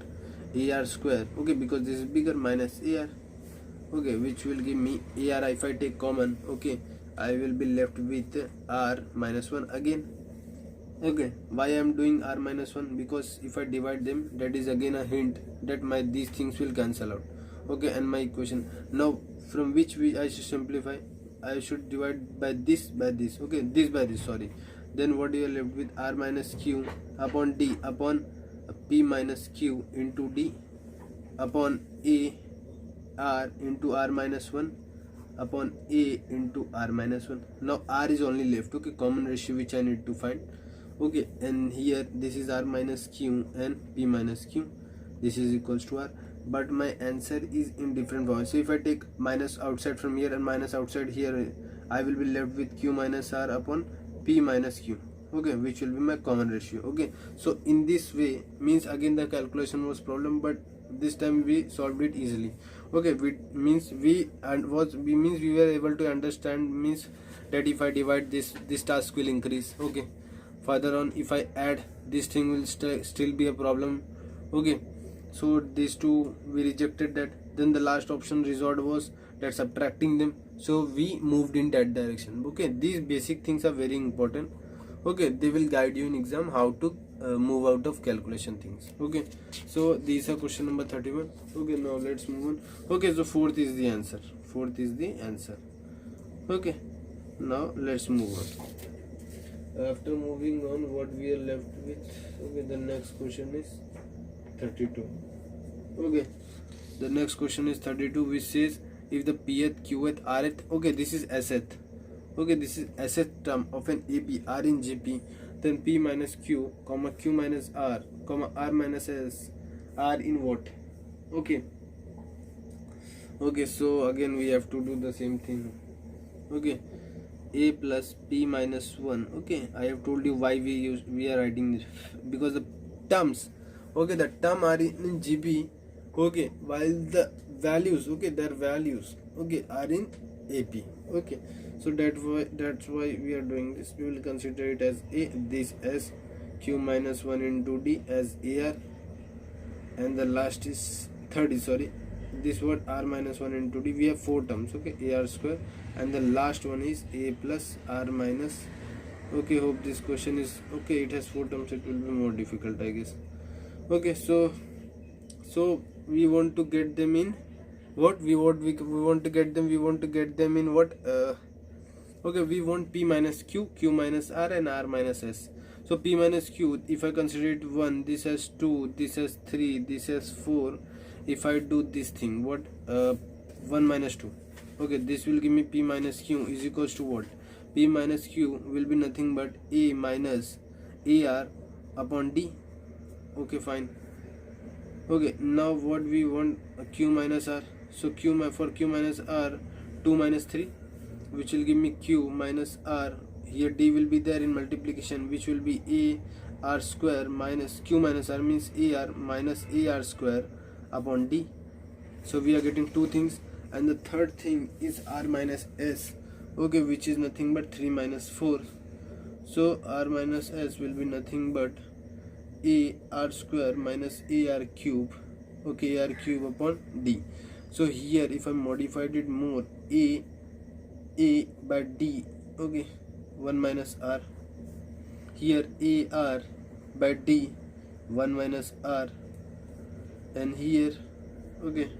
AR square. Okay, because this is bigger, minus AR. Okay, which will give me AR. If I take common, okay, I will be left with R minus 1 again. Okay, why I am doing r minus 1? Because if I divide them, that is again a hint that my these things will cancel out. Okay, and my equation now, from which I should simplify, I should divide by this, okay, this by this, sorry. Then what you are left with, r minus q upon d upon p minus q into d upon a r into r minus 1 upon a into r minus 1. Now r is only left, okay, common ratio which I need to find. Okay, and here this is r minus q and p minus q, this is equals to r, but my answer is in different form. So if I take minus outside from here and minus outside here, I will be left with q minus r upon p minus q, okay, which will be my common ratio. Okay, so in this way, means again the calculation was problem, but this time we solved it easily. Okay, we were able to understand, means that if I divide this task will increase. Okay, further on if I add, this thing will still be a problem. Okay, so these two we rejected that. Then the last option resort was that subtracting them, so we moved in that direction. Okay, these basic things are very important. Okay, they will guide you in exam how to move out of calculation things. Okay, so these are question number 31. Okay, now let's move on. Okay, so fourth is the answer. Okay, now let's move on. After moving on, what we are left with, okay, the next question is 32. Okay, the next question is 32, which says if the pth, qth, rth, okay, this is sth, okay, this is sth term of an AP r in GP, then p minus q, comma q minus r, comma r minus s, r in what? Okay, okay, so again we have to do the same thing. Okay, a plus p minus 1. Okay, I have told you why we are writing this, because the terms, okay, the term are in GP, okay, while the values, okay, their values, okay, are in AP. Okay, so that's why we are doing this. We will consider it as a, this as q minus 1 into d as ar, and the last is third is, sorry, this word r minus 1 into d. We have four terms, okay, ar square, and the last one is a plus r minus. Okay, hope this question is okay. It has four terms, it will be more difficult, I guess. Okay, so we want to get them in what? We want to get them in what? Okay, we want p minus q, q minus r, and r minus s. So p minus q, if I consider it 1, this has 2, this has 3, this has 4. If I do this thing, what? 1 minus 2. Okay, this will give me p minus q is equals to what? P minus q will be nothing but a minus ar upon d. Okay, fine. Okay, now what we want? Q minus r. So for q minus r, 2 minus 3, which will give me q minus r. Here d will be there in multiplication, which will be a r square minus q minus r, means ar minus ar square upon d. So we are getting two things, and the third thing is r minus s, okay, which is nothing but 3 minus 4. So r minus s will be nothing but a r square minus ar cube, okay, ar cube upon d. So here if I modified it more, a by d, okay, 1 minus r, here a r by d, 1 minus r, and here okay,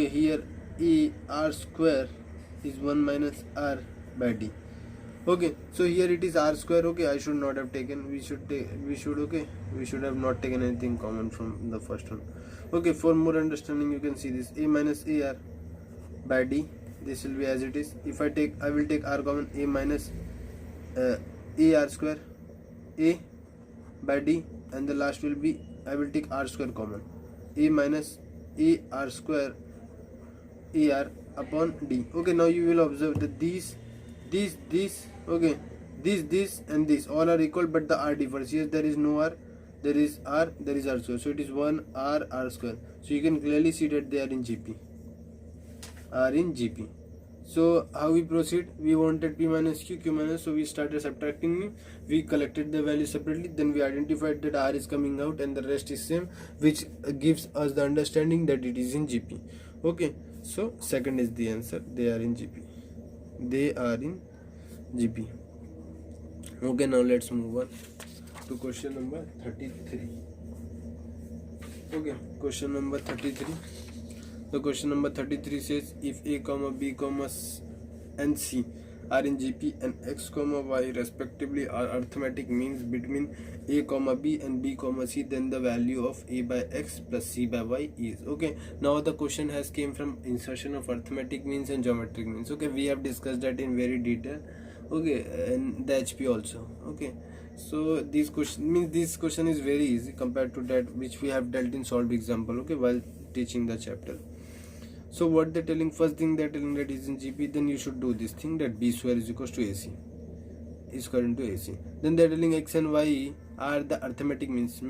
here a r square is 1 minus r by d. Okay, so here it is r square. Okay, I should not have taken, we should have not taken anything common from the first one. Okay, for more understanding, you can see this a minus ar by d, this will be as it is. If I will take r common, a minus a r square, a by d, and the last will be, I will take r square common, a minus a r square ar upon d. Okay, now you will observe that these okay, this and this all are equal, but the r differs. Here there is no r, there is r, there is r square, so it is 1 r square. So you can clearly see that they are in GP, So how we proceed? We wanted p minus q, q minus, so we started subtracting. We collected the value separately, then we identified that r is coming out and the rest is same, which gives us the understanding that it is in GP. Okay, so second is the answer. They are in GP. Okay, now let's move on to question number 33. Okay, question number 33. The question number 33 says if a comma b comma and c are in GP and x comma y respectively are arithmetic means between a comma b and b comma c, then the value of a by x plus c by y is. Okay, now the question has came from insertion of arithmetic means and geometric means. Okay, we have discussed that in very detail. Okay, and the HP also. Okay, so this question is very easy compared to that which we have dealt in solved example. Okay, while teaching the chapter. So what they're telling, first thing they're telling that is in GP, then you should do this thing that b square is equals to AC is current to AC. Then they're telling x and y are the arithmetic means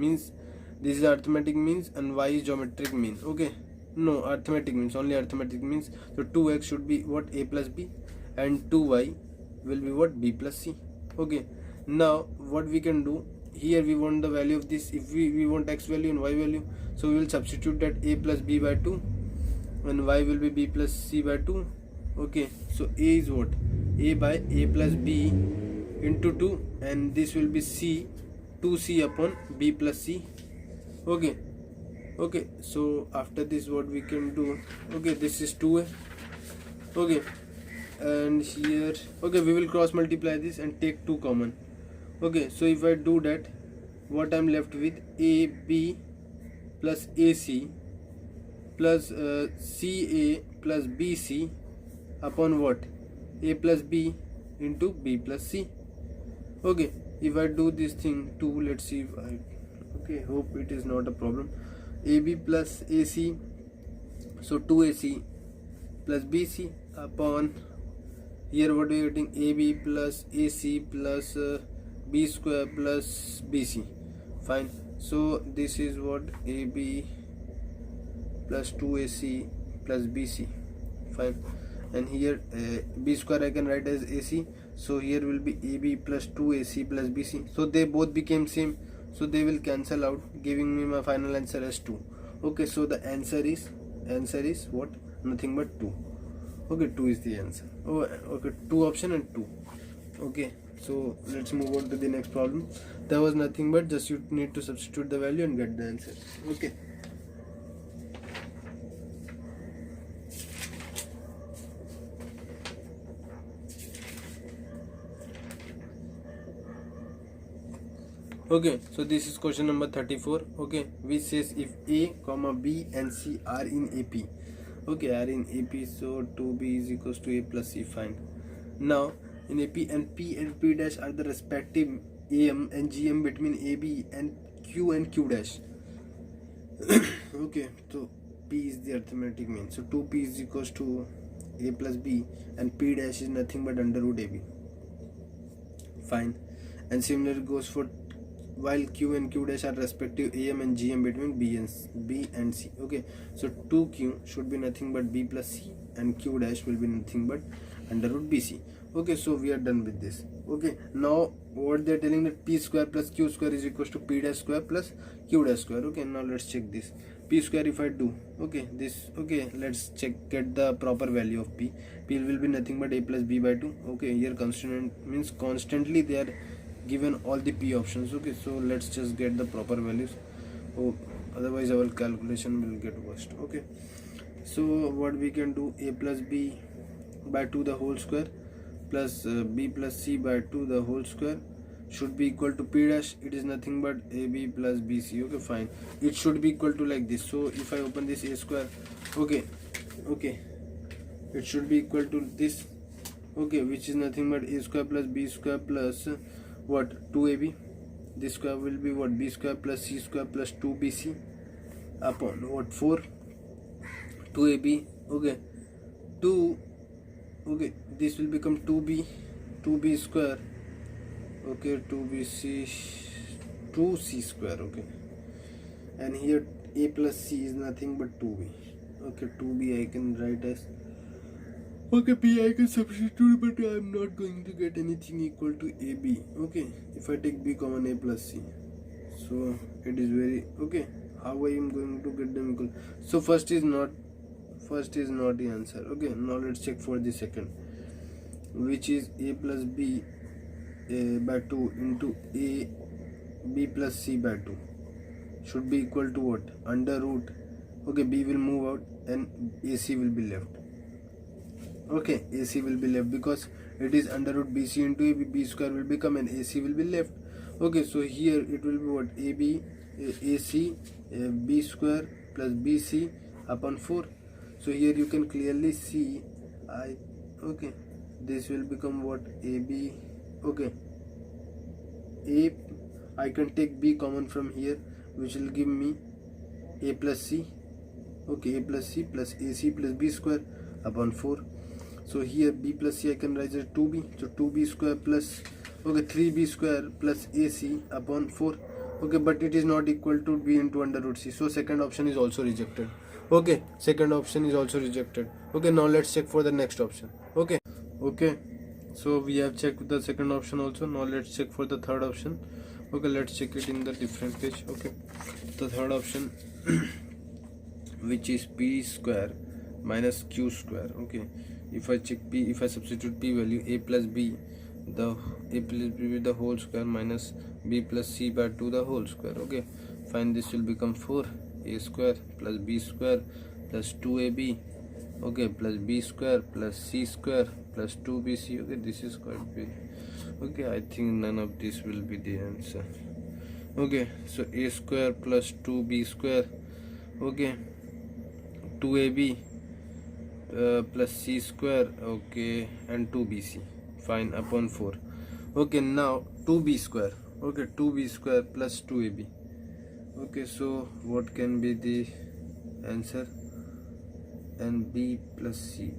this is arithmetic means and y is geometric mean. Okay, no, arithmetic means, only arithmetic means. So 2x should be what, a plus b, and 2y will be what, b plus c. Okay, now what we can do here, we want the value of this. If we want x value and y value, so we will substitute that a plus b by 2 and y will be b plus c by 2. Okay, so a is what, a by a plus b into 2, and this will be c, 2c upon b plus c. Okay, okay, so after this what we can do, okay, this is 2a. Okay, and here, okay, we will cross multiply this and take 2 common. Okay, so if I do that, what I'm left with, ab plus ac plus ca plus bc upon what, a plus b into b plus c. Okay, if I do this thing 2, let's see if I, okay, hope it is not a problem. AB plus AC, so 2AC plus BC upon, here what we are getting, AB plus AC plus B square plus BC. Fine, so this is what, AB plus 2AC plus BC. Fine, and here B square I can write as AC, so here will be AB plus 2AC plus BC. So they both became same, so they will cancel out, giving me my final answer as 2. Okay, so the answer is what, nothing but 2. Okay, 2 is the answer. Oh, okay, 2 option and 2. Okay, so let's move on to the next problem. There was nothing but just you need to substitute the value and get the answer. Okay. Okay, so this is question number 34. Okay, which says if a comma b and c are in AP. Okay, are in AP, so 2b is equals to a plus c. Fine. Now in AP, and p and p dash are the respective am and gm between ab and q dash. Okay, so p is the arithmetic mean, so 2p is equals to a plus b, and p dash is nothing but under root ab. Fine, and similarly goes for while q and q dash are respective am and gm between b and c. Okay, so 2q should be nothing but b plus c, and q dash will be nothing but under root bc. Okay, so we are done with this. Okay, now what they are telling, that p square plus q square is equals to p dash square plus q dash square. Okay, now let's check this. P square, if I do, okay, this, okay, let's check, get the proper value of p. P will be nothing but a plus b by 2. Okay, here constant means constantly they are given all the p options. Okay, so let's just get the proper values. Oh, otherwise our calculation will get worst. Okay, so what we can do, a plus b by 2 the whole square plus b plus c by 2 the whole square should be equal to p dash. It is nothing but ab plus bc. Okay, fine, it should be equal to like this. So if I open this a square, okay, it should be equal to this. Okay, which is nothing but a square plus b square plus what, 2ab. This square will be what, b square plus c square plus 2bc upon what, 4, 2ab. Okay, 2, okay, this will become 2b square. Okay, 2bc, 2c square. Okay, and here a plus c is nothing but 2b. Okay, 2b I can write as, okay, p I can substitute, but I am not going to get anything equal to ab. Okay, if I take b common, a plus c, so it is very, okay, how I am going to get them equal. So first is not the answer. Okay, now let's check for the second, which is a plus b by 2 into a b plus c by 2 should be equal to what? Under root. Okay, b will move out and ac will be left. Okay, ac will be left because it is under root bc into ab, b square will become and ac will be left. Okay, so here it will be what? ab ac b square plus bc upon 4. So here you can clearly see okay, this will become what? ab. Okay, I can take b common from here, which will give me a plus c. Okay, a plus c plus ac plus b square upon 4. So here b plus c I can write as 2b. So 2b square plus 3b square plus ac upon 4. Okay, but it is not equal to b into under root c. So second option is also rejected. Okay, second option is also rejected. Okay, now let's check for the next option. Okay, so we have checked the second option also. Now let's check for the third option. Okay, let's check it in the different page. Okay, the third option which is p square minus q square. Okay, if I substitute p value, a plus b with the whole square minus b plus c by 2 the whole square. Okay, fine, this will become 4 a square plus b square plus 2ab. Okay, plus b square plus c square plus 2bc. Okay, this is quite big. Okay, I think none of this will be the answer. Okay, so a square plus 2b square. Okay, 2ab plus c square. Okay, and 2bc. Fine, upon 4. Okay, now 2b square. Okay, 2b square plus 2ab. Okay, so what can be the answer? And b plus c,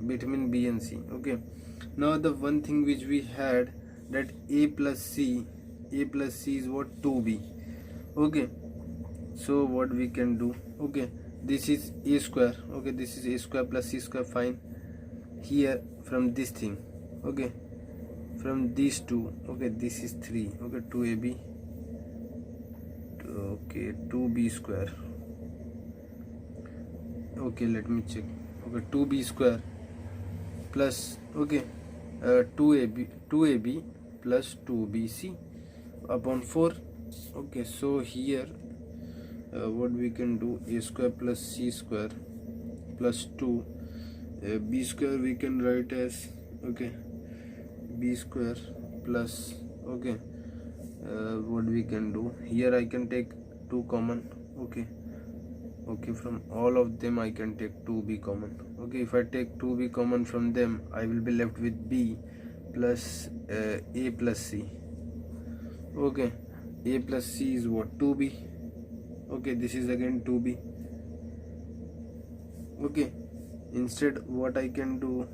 between b and c. Okay, now the one thing which we had, that a plus c is what? 2b. Okay, so what we can do? Okay, this is a square. Okay, this is a square plus c square. Fine, here from this thing. Okay, from these two. Okay, this is 3. Okay, 2ab. Okay, 2b square. Okay, let me check. Okay, 2b square plus 2ab plus 2bc upon 4. Okay, so here what we can do, a square plus c square plus 2 b square we can write as b square plus what we can do here, I can take 2 common. Okay, from all of them I can take 2b common. Okay, if I take 2b common from them, I will be left with b plus a plus c. Okay, a plus c is what? 2b. Okay, this is again 2b. Okay, instead what I can do,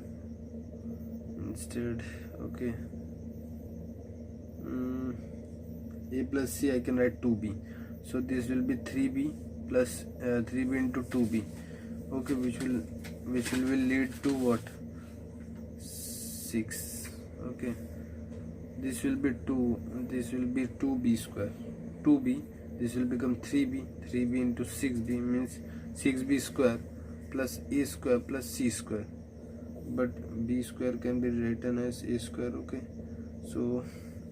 a plus c I can write 2b. So this will be 3b plus 3b into 2b. Okay, which will lead to what? 6. Okay, this will be 2. This will be 2b square. 2b. This will become 3b. 3b into 6b means 6b square plus a square plus c square. But b square can be written as a square. Okay, so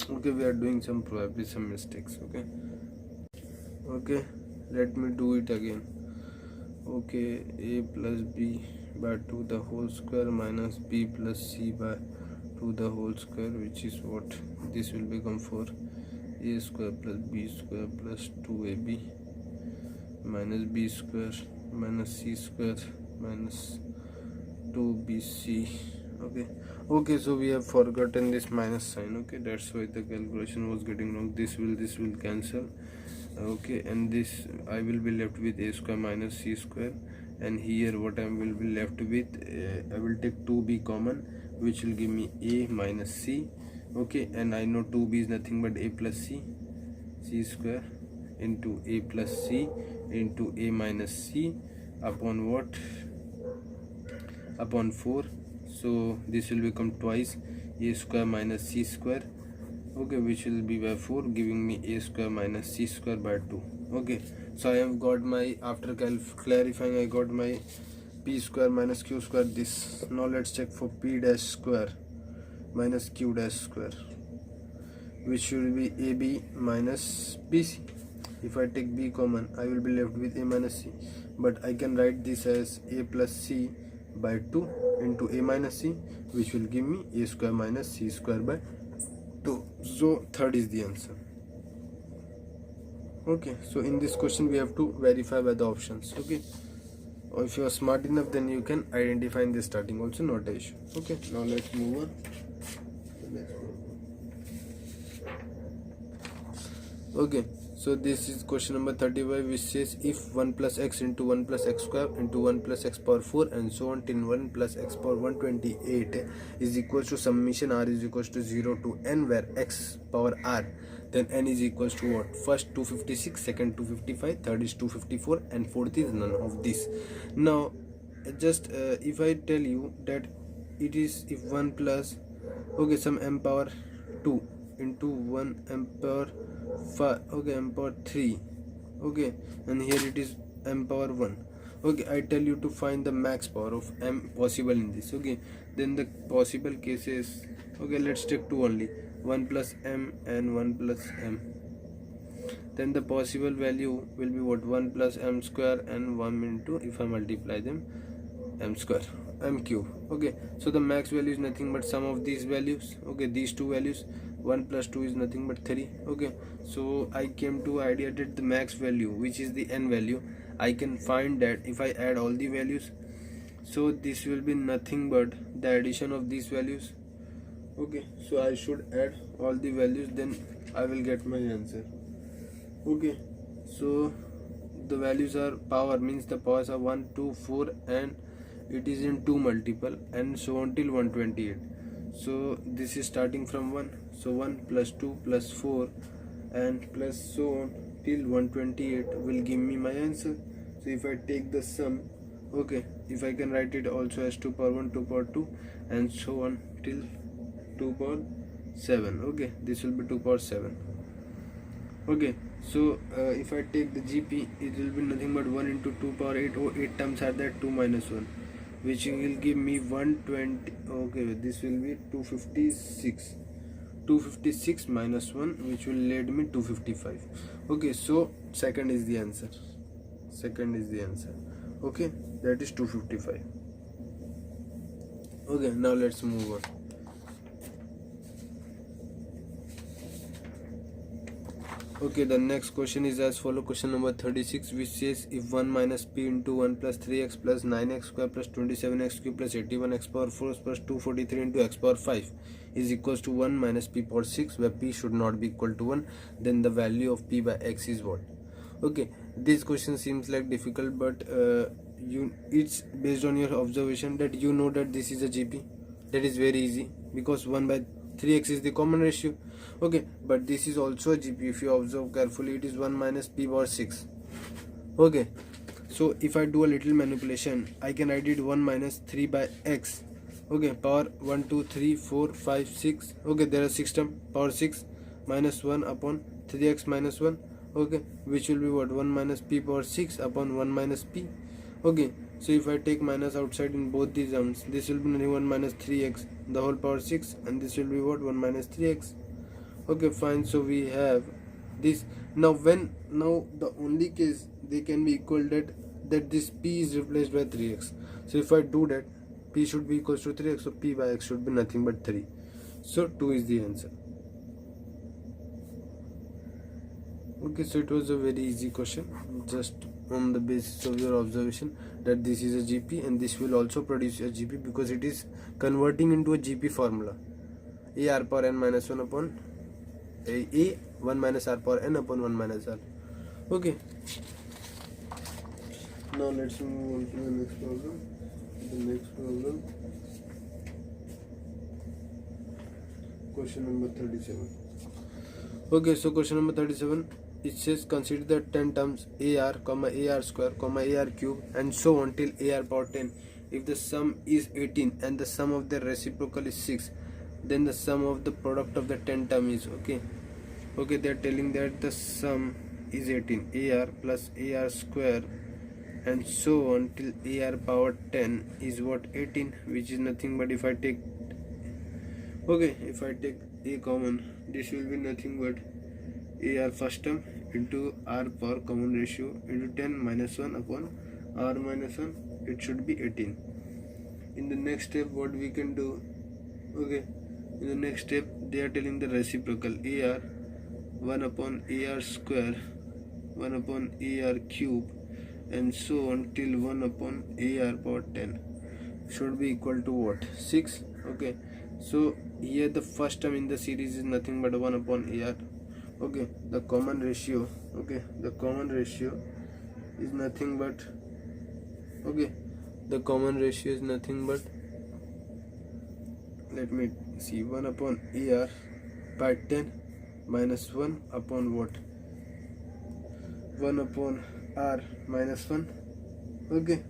we are doing probably some mistakes. Okay, let me do it again. Okay, a plus b by 2 the whole square minus b plus c by 2 the whole square, which is what? This will become 4 a square plus b square plus 2ab minus b square minus c square minus 2bc. Okay, so we have forgotten this minus sign. Okay, that's why the calculation was getting wrong. This will cancel. Okay, and this I will be left with a square minus c square, and here what I will be left with, I will take 2b common, which will give me a minus c. Okay, and I know 2b is nothing but a plus c square into a plus c into a minus c upon what? Upon 4. So this will become twice a square minus c square. Okay, which will be by 4, giving me a square minus c square by 2. Okay, so I have got my, after clarifying, I got my p square minus q square. This, now let's check for p dash square minus q dash square. which should be AB minus BC. If I take B common, I will be left with A minus C, but I can write this as A plus C by 2 into A minus C, which will give me A square minus C square by 2. So third is the answer. Okay, so in this question we have to verify by the options. Okay, or if you are smart enough, then you can identify in the starting also, not an issue. Okay, now let's move on to the next one. Okay, so this is question number 35, which says if 1 plus x into 1 plus x square into 1 plus x power 4 and so on till 1 plus x power 128 is equals to summation r is equals to 0 to n, where x power r, then n is equals to what? First 256, second 255, third is 254, and fourth is none of this. Now just if I tell you that it is if 1 plus, okay, some m power 2 into 1 m power 5, okay, m power 3, okay, and here it is m power 1. Okay, I tell you to find the max power of m possible in this. Okay, then the possible cases, okay, let's take two only, 1 plus m and 1 plus m. Then the possible value will be what? 1 plus m square and 1 into, if I multiply them, m square, m cube. Okay, so the max value is nothing but sum of these values. Okay, these two values, 1 plus 2 is nothing but 3. Okay, so I came to idea that the max value, which is the n value, I can find that if I add all the values, so this will be nothing but the addition of these values. Okay, so I should add all the values, then I will get my answer. Okay, so the values are power, means the powers are 1, 2, 4, and it is in 2 multiple, and so on till 128. So this is starting from 1, so 1 plus 2 plus 4 and plus so on till 128 will give me my answer. So if I take the sum, okay, if I can write it also as 2 power 1, 2 power 2, and so on till 2 power 7. Okay, this will be 2 power 7. Okay, so if I take the GP, it will be nothing but 1 into 2 power 8, or 8 times are there, 2 minus 1, which will give me 120. Okay, this will be 256 minus 1, which will lead me 255. Okay, so second is the answer. Okay, that is 255. Okay, now let's move on. Okay, the next question is as follow. Question number 36, which says if 1 minus p into 1 plus 3x plus 9x square plus 27x cube plus 81x power 4 plus 243 into x power 5 is equals to 1 minus p power 6, where p should not be equal to 1, then the value of p by x is what? Okay, this question seems like difficult, but it's based on your observation that you know that this is a GP. That is very easy because 1 by 3x is the common ratio. Okay, but this is also a GP. If you observe carefully, it is 1 minus p power 6. Okay, so if I do a little manipulation, I can write it 1 minus 3 by x. Okay, power 1, 2, 3, 4, 5, 6. Okay, there are 6 terms, power 6 minus 1 upon 3x minus 1. Okay, which will be what? 1 minus p power 6 upon 1 minus p. Okay, so if I take minus outside in both these terms, this will be 1 minus 3x the whole power 6, and this will be what? 1 minus 3x. Okay, fine. So we have this. Now the only case they can be equal that this p is replaced by 3x. So if I do that, p should be equals to 3x, so p by x should be nothing but 3. So 2 is the answer. Okay, so it was a very easy question, just on the basis of your observation that this is a GP and this will also produce a GP because it is converting into a GP formula. A r power n minus 1 upon a 1 minus r power n upon 1 minus r. Okay, now let's move on to the next problem. Question number 37. Okay, so question number 37, it says consider the 10 terms ar, ar square, ar cube, and so on till ar power 10. If the sum is 18 and the sum of their reciprocal is 6, then the sum of the product of the 10 term is okay, they are telling that the sum is 18, ar plus ar square and so on till ar power 10 is what? 18, which is nothing but if I take a common, this will be nothing but AR first term into R power common ratio into 10 minus 1 upon R minus 1, it should be 18. In the next step, what we can do, okay, in the next step they are telling the reciprocal AR 1 upon AR square 1 upon AR cube and so on till 1 upon AR power 10 should be equal to what, 6. Okay, so here the first term in the series is nothing but 1 upon AR. Okay, the common ratio, okay, the common ratio is nothing but, okay, the common ratio is nothing but, let me see, 1 upon AR by 10 minus 1 upon what, 1 upon R minus 1. Okay,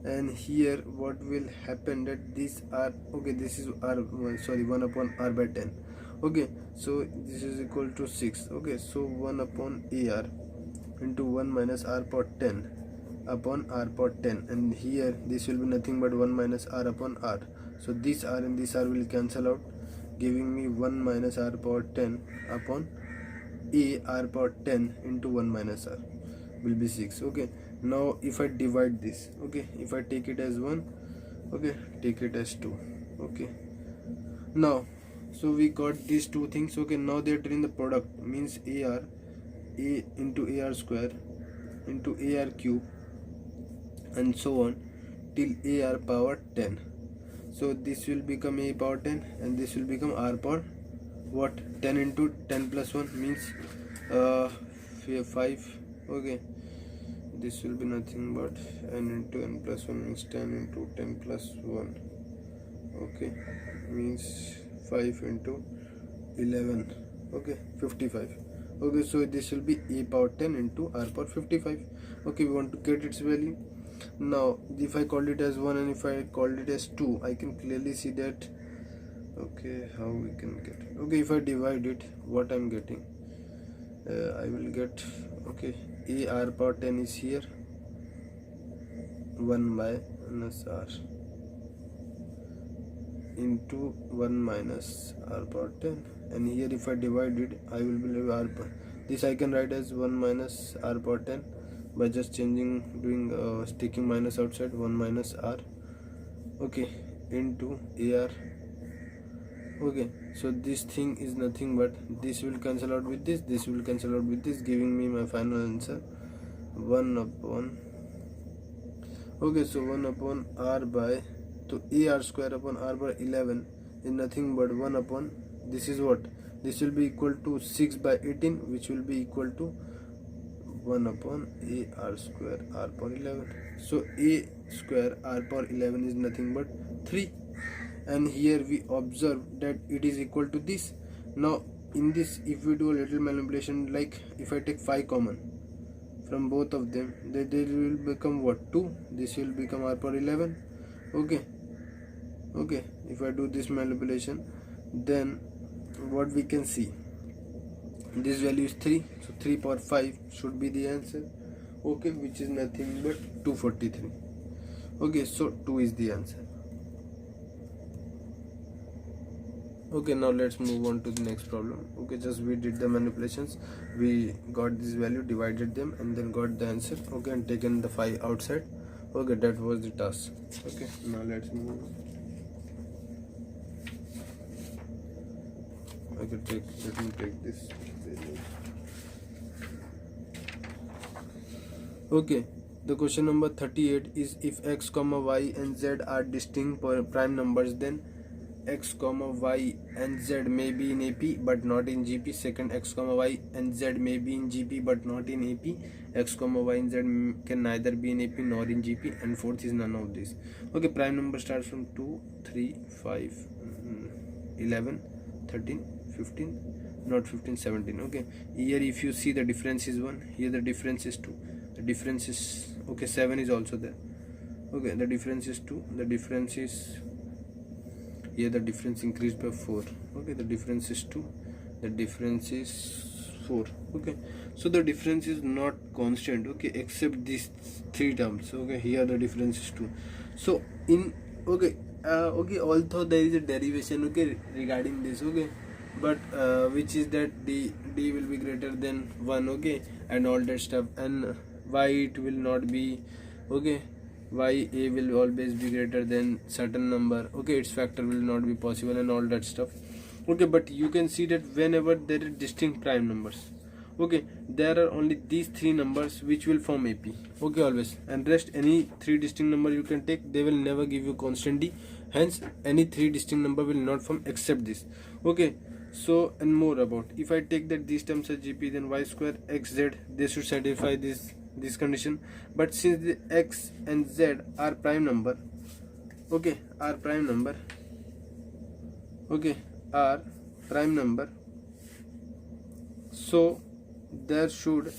and here what will happen that these are, okay, this is R, sorry, 1 upon R by 10. Okay, so this is equal to 6. Okay, so 1 upon AR into 1 minus R power 10 upon R power 10, and here this will be nothing but 1 minus R upon R. So this R and this R will cancel out, giving me 1 minus R power 10 upon A R power 10 into 1 minus R will be 6. Okay, now if I divide this, okay, if I take it as 1, okay, take it as 2. Okay, now so we got these two things. Okay, now they are telling the product means AR A into AR square into AR cube and so on till AR power 10. So this will become A power 10 and this will become R power what, 10 into 10 plus 1 means 5. Okay, this will be nothing but n into n plus 1 means 10 into 10 plus 1. Okay, means 5 into 11. Okay, 55. Okay, so this will be A power 10 into R power 55. Okay, we want to get its value. Now if I called it as 1 and if I called it as 2, I can clearly see that. Okay, how we can get it? Okay, if I divide it, what I'm getting, I will get, okay, A R power 10 is here, 1 by minus R into 1 minus R power 10, and here if I divide it, I will be R power, this I can write as 1 minus R power 10 by just changing, doing sticking minus outside, 1 minus R, okay, into AR. Okay, so this thing is nothing but this will cancel out with this will cancel out with this, giving me my final answer 1 upon, okay, so 1 upon R by, so AR square upon R by 11 is nothing but 1 upon, this is what, this will be equal to 6 by 18, which will be equal to 1 upon AR square R power 11. So A square R power 11 is nothing but 3, and here we observe that it is equal to this. Now in this, if we do a little manipulation, like if I take 5 common from both of them, they will become what, 2, this will become R power 11. Okay, okay, if I do this manipulation, then what we can see, this value is 3, so 3 power 5 should be the answer. Okay, which is nothing but 243. Okay, so 2 is the answer. Okay, now let's move on to the next problem. Okay, just we did the manipulations, we got this value, divided them, and then got the answer. Okay, and taken the 5 outside. Okay, that was the task. Okay, now let's move on. Okay, let me take this value. Okay, the question number 38 is, if x comma y and z are distinct prime numbers, then x comma y and z may be in AP but not in GP. Second, x comma y and z may be in GP but not in AP. X comma y and z can neither be in AP nor in GP. And fourth is none of this. Okay, prime number starts from 2, 3, 5, 11, 13, 15, not 15, 17. Okay, here if you see, the difference is 1, here the difference is 2, the difference is, okay, 7 is also there. Okay, the difference is 2, the difference is, here the difference increased by 4. Okay, the difference is 2, the difference is 4. Okay, so the difference is not constant, okay, except these 3 terms. Okay, here the difference is 2. So in, okay, okay, although there is a derivation, okay, regarding this, okay, but which is that d will be greater than 1, okay, and all that stuff, and why it will not be, okay, why a will always be greater than certain number, okay, its factor will not be possible and all that stuff, okay. But you can see that whenever there is distinct prime numbers, okay, there are only these three numbers which will form AP, okay, always, and rest any three distinct number you can take, they will never give you constant D, hence any three distinct number will not form except this, okay. So, and more about, if I take that these terms as GP, then y square x z, they should satisfy this condition. But since the x and z are prime number, okay, are prime number, okay, are prime number, so there should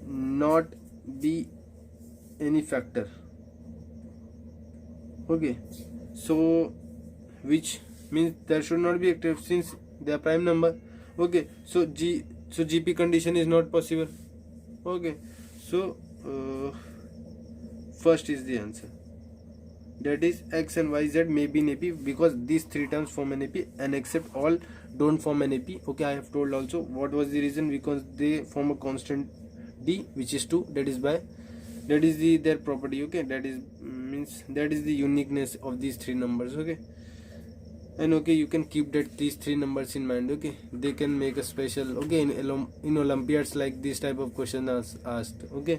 not be any factor, okay. So which means there should not be active since they are prime number, okay. So GP condition is not possible, okay. So first is the answer, that is x and y z may be in AP, because these three terms form an AP and except all don't form an AP, okay. I have told also what was the reason, because they form a constant D which is 2, that is their property, okay. That is means that is the uniqueness of these three numbers, okay. And okay, you can keep that these three numbers in mind, okay. They can make a special, okay, in Olympiads like this type of question is asked, okay.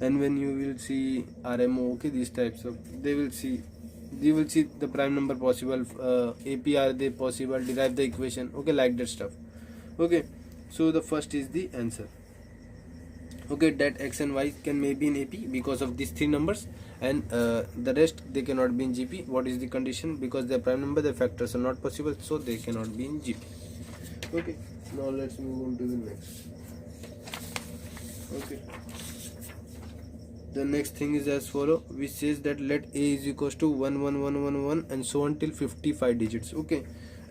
And when you will see RMO, okay, these types of, you will see the prime number possible, AP are they possible, derive the equation, okay, like that stuff, okay. So the first is the answer, okay, that x and y can may be in AP because of these three numbers, and the rest they cannot be in GP. What is the condition? Because they are prime number, the factors are not possible, so they cannot be in GP, okay. Now let's move on to the next, okay. The next thing is as follow, which says that let A is equals to 1 1 1 1 1 and so on till 55 digits, okay,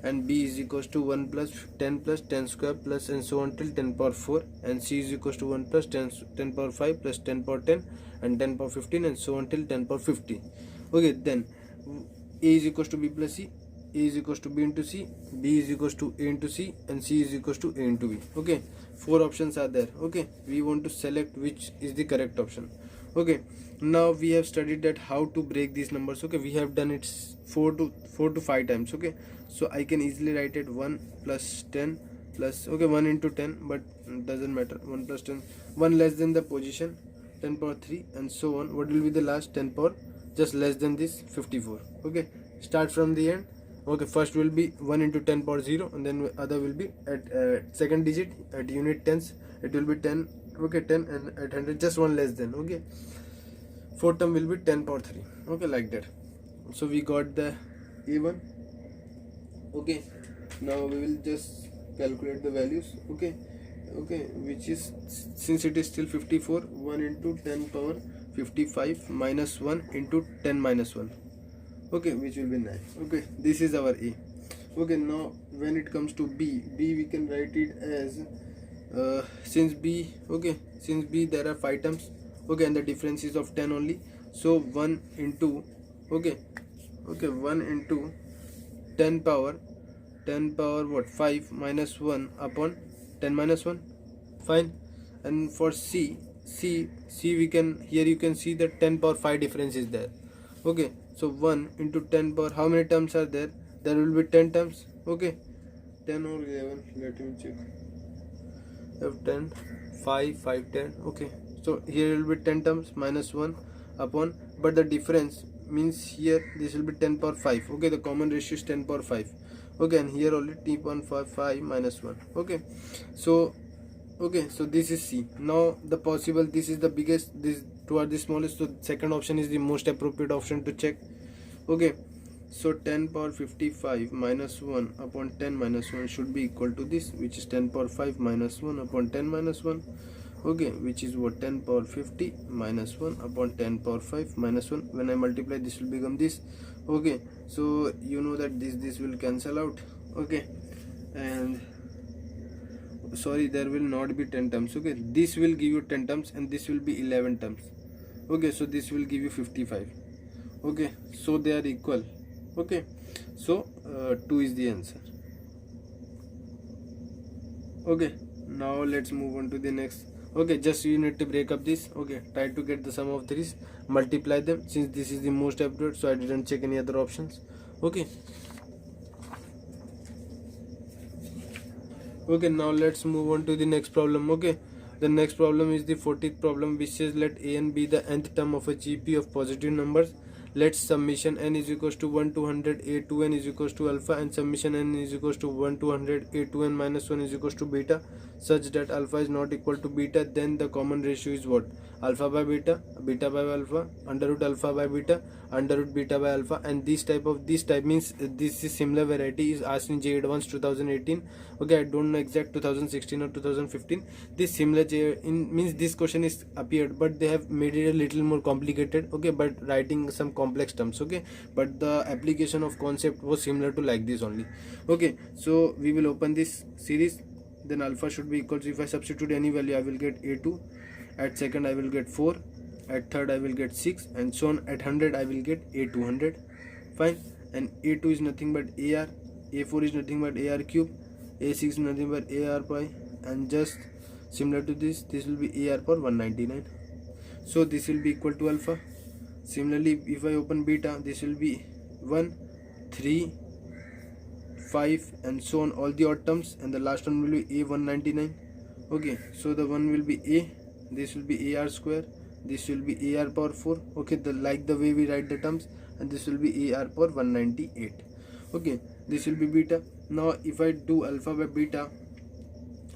and B is equals to 1 plus 10 square plus and so on till 10 power 4, and C is equals to 1 plus 10 power 5 plus 10 power 10 and 10 power 15 and so on till 10 power 50, okay. Then A is equals to B plus C, A is equals to B into C, B is equals to A into C, and C is equals to A into B, okay. Four options are there, okay. We want to select which is the correct option, okay. Now we have studied that how to break these numbers, okay. We have done it 4 to 5 times, okay. So I can easily write it 1 plus 10 plus, okay, 1 into 10, but doesn't matter, 1 plus 10, 1 less than the position 10 power 3 and so on. What will be the last? 10 power just less than this 54, okay. Start from the end, okay. First will be 1 into 10 power 0, and then other will be at second digit at unit tens, it will be 10, okay, 10, and at 100 just one less than, okay. Fourth term will be 10 power 3, okay, like that. So we got the A1, okay. Now we will just calculate the values, okay, which is, since it is still 54, 1 into 10 power 55 minus 1 into 10 minus 1, okay, which will be 9, okay. This is our A, okay. Now when it comes to B we can write it as since B there are 5 terms, okay, and the difference is of 10 only, so 1 into, okay, 1 into 10 power what, 5 minus 1 upon 10 minus 1, fine. And for C we can, here you can see that 10 power 5 difference is there, okay. So 1 into 10 power, how many terms are there? There will be 10 terms, okay. 10 or 11, let me check. F 10 5 5 10, okay. So here will be 10 terms minus 1 upon, but the difference means here this will be 10 power 5, okay. The common ratio is 10 power 5, okay, and here only t power 5 minus 1, okay. So okay, so this is C. Now the possible, this is the biggest, this toward the smallest, so second option is the most appropriate option to check, okay. So 10 power 55 minus 1 upon 10 minus 1 should be equal to this, which is 10 power 5 minus 1 upon 10 minus 1, okay, which is what, 10 power 50 minus 1 upon 10 power 5 minus 1. When I multiply, this will become this, okay. So you know that this will cancel out, okay, and sorry, there will not be 10 terms, okay. This will give you 10 terms and this will be 11 terms, okay. So this will give you 55, okay. So they are equal, okay. So 2 is the answer. Okay, now let's move on to the next. Okay, just you need to break up this. Okay, try to get the sum of threes, multiply them. Since this is the most appropriate, so I didn't check any other options. Okay. Okay, now let's move on to the next problem. Okay, the next problem is the 40th problem, which says let a n be the nth term of a GP of positive numbers. Let summation n is equals to 1 to 100 a to n is equals to alpha, and summation n is equals to 1 to 100 a to n minus 1 is equals to beta, such that alpha is not equal to beta. Then the common ratio is what? Alpha by beta, beta by alpha, under root alpha by beta, under root beta by alpha. And this type means this is similar variety is asked in J Advanced 2018. Okay, I don't know exact 2016 or 2015. This similar means this question is appeared, but they have made it a little more complicated. Okay, but writing some complex terms. Okay, but the application of concept was similar to like this only. Okay, so we will open this series. Then alpha should be equal to, if I substitute any value, I will get a2, at second I will get 4, at third I will get 6, and so on. At 100 I will get a200. Fine. And a2 is nothing but ar, a4 is nothing but ar cube, a6 is nothing but ar pi, and just similar to this will be ar power 199. So this will be equal to alpha. Similarly, if I open beta, this will be 1, 3, 5, and so on, all the odd terms, and the last one will be a199. Okay, so the one will be a, this will be ar square, this will be ar power 4. Okay, like the way we write the terms, and this will be ar power 198. Okay, this will be beta. Now if I do alpha by beta,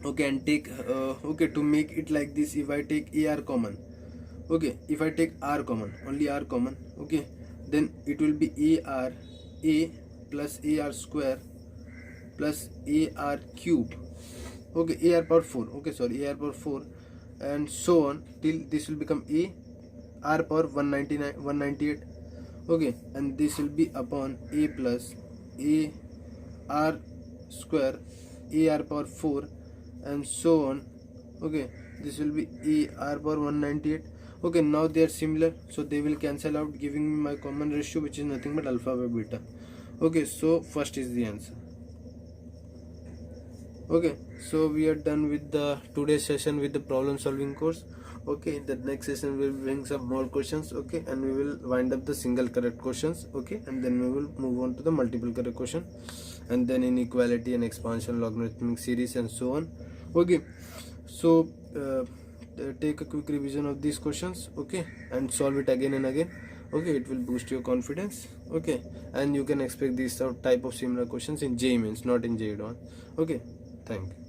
okay, and take okay, to make it like this, if I take ar common, okay, if I take r common, only r common, okay, then it will be ar a plus ar square plus ar cube, okay, ar power 4, okay, sorry, ar power 4, and so on till this will become a r power 198. Okay, and this will be upon a plus a r square ar power 4, and so on. Okay, this will be a r power 198. Okay, now they are similar, so they will cancel out, giving me my common ratio, which is nothing but alpha by beta. Okay, so first is the answer. Okay, so we are done with the today's session with the problem solving course. Okay, in the next session we will bring some more questions. Okay, and we will wind up the single correct questions. Okay, and then we will move on to the multiple correct question, and then inequality and expansion, logarithmic series, and so on. Okay, so take a quick revision of these questions. Okay, and solve it again and again. Okay, it will boost your confidence. Okay, and you can expect this type of similar questions in J Mains, not in J Advanced. Okay, thank you.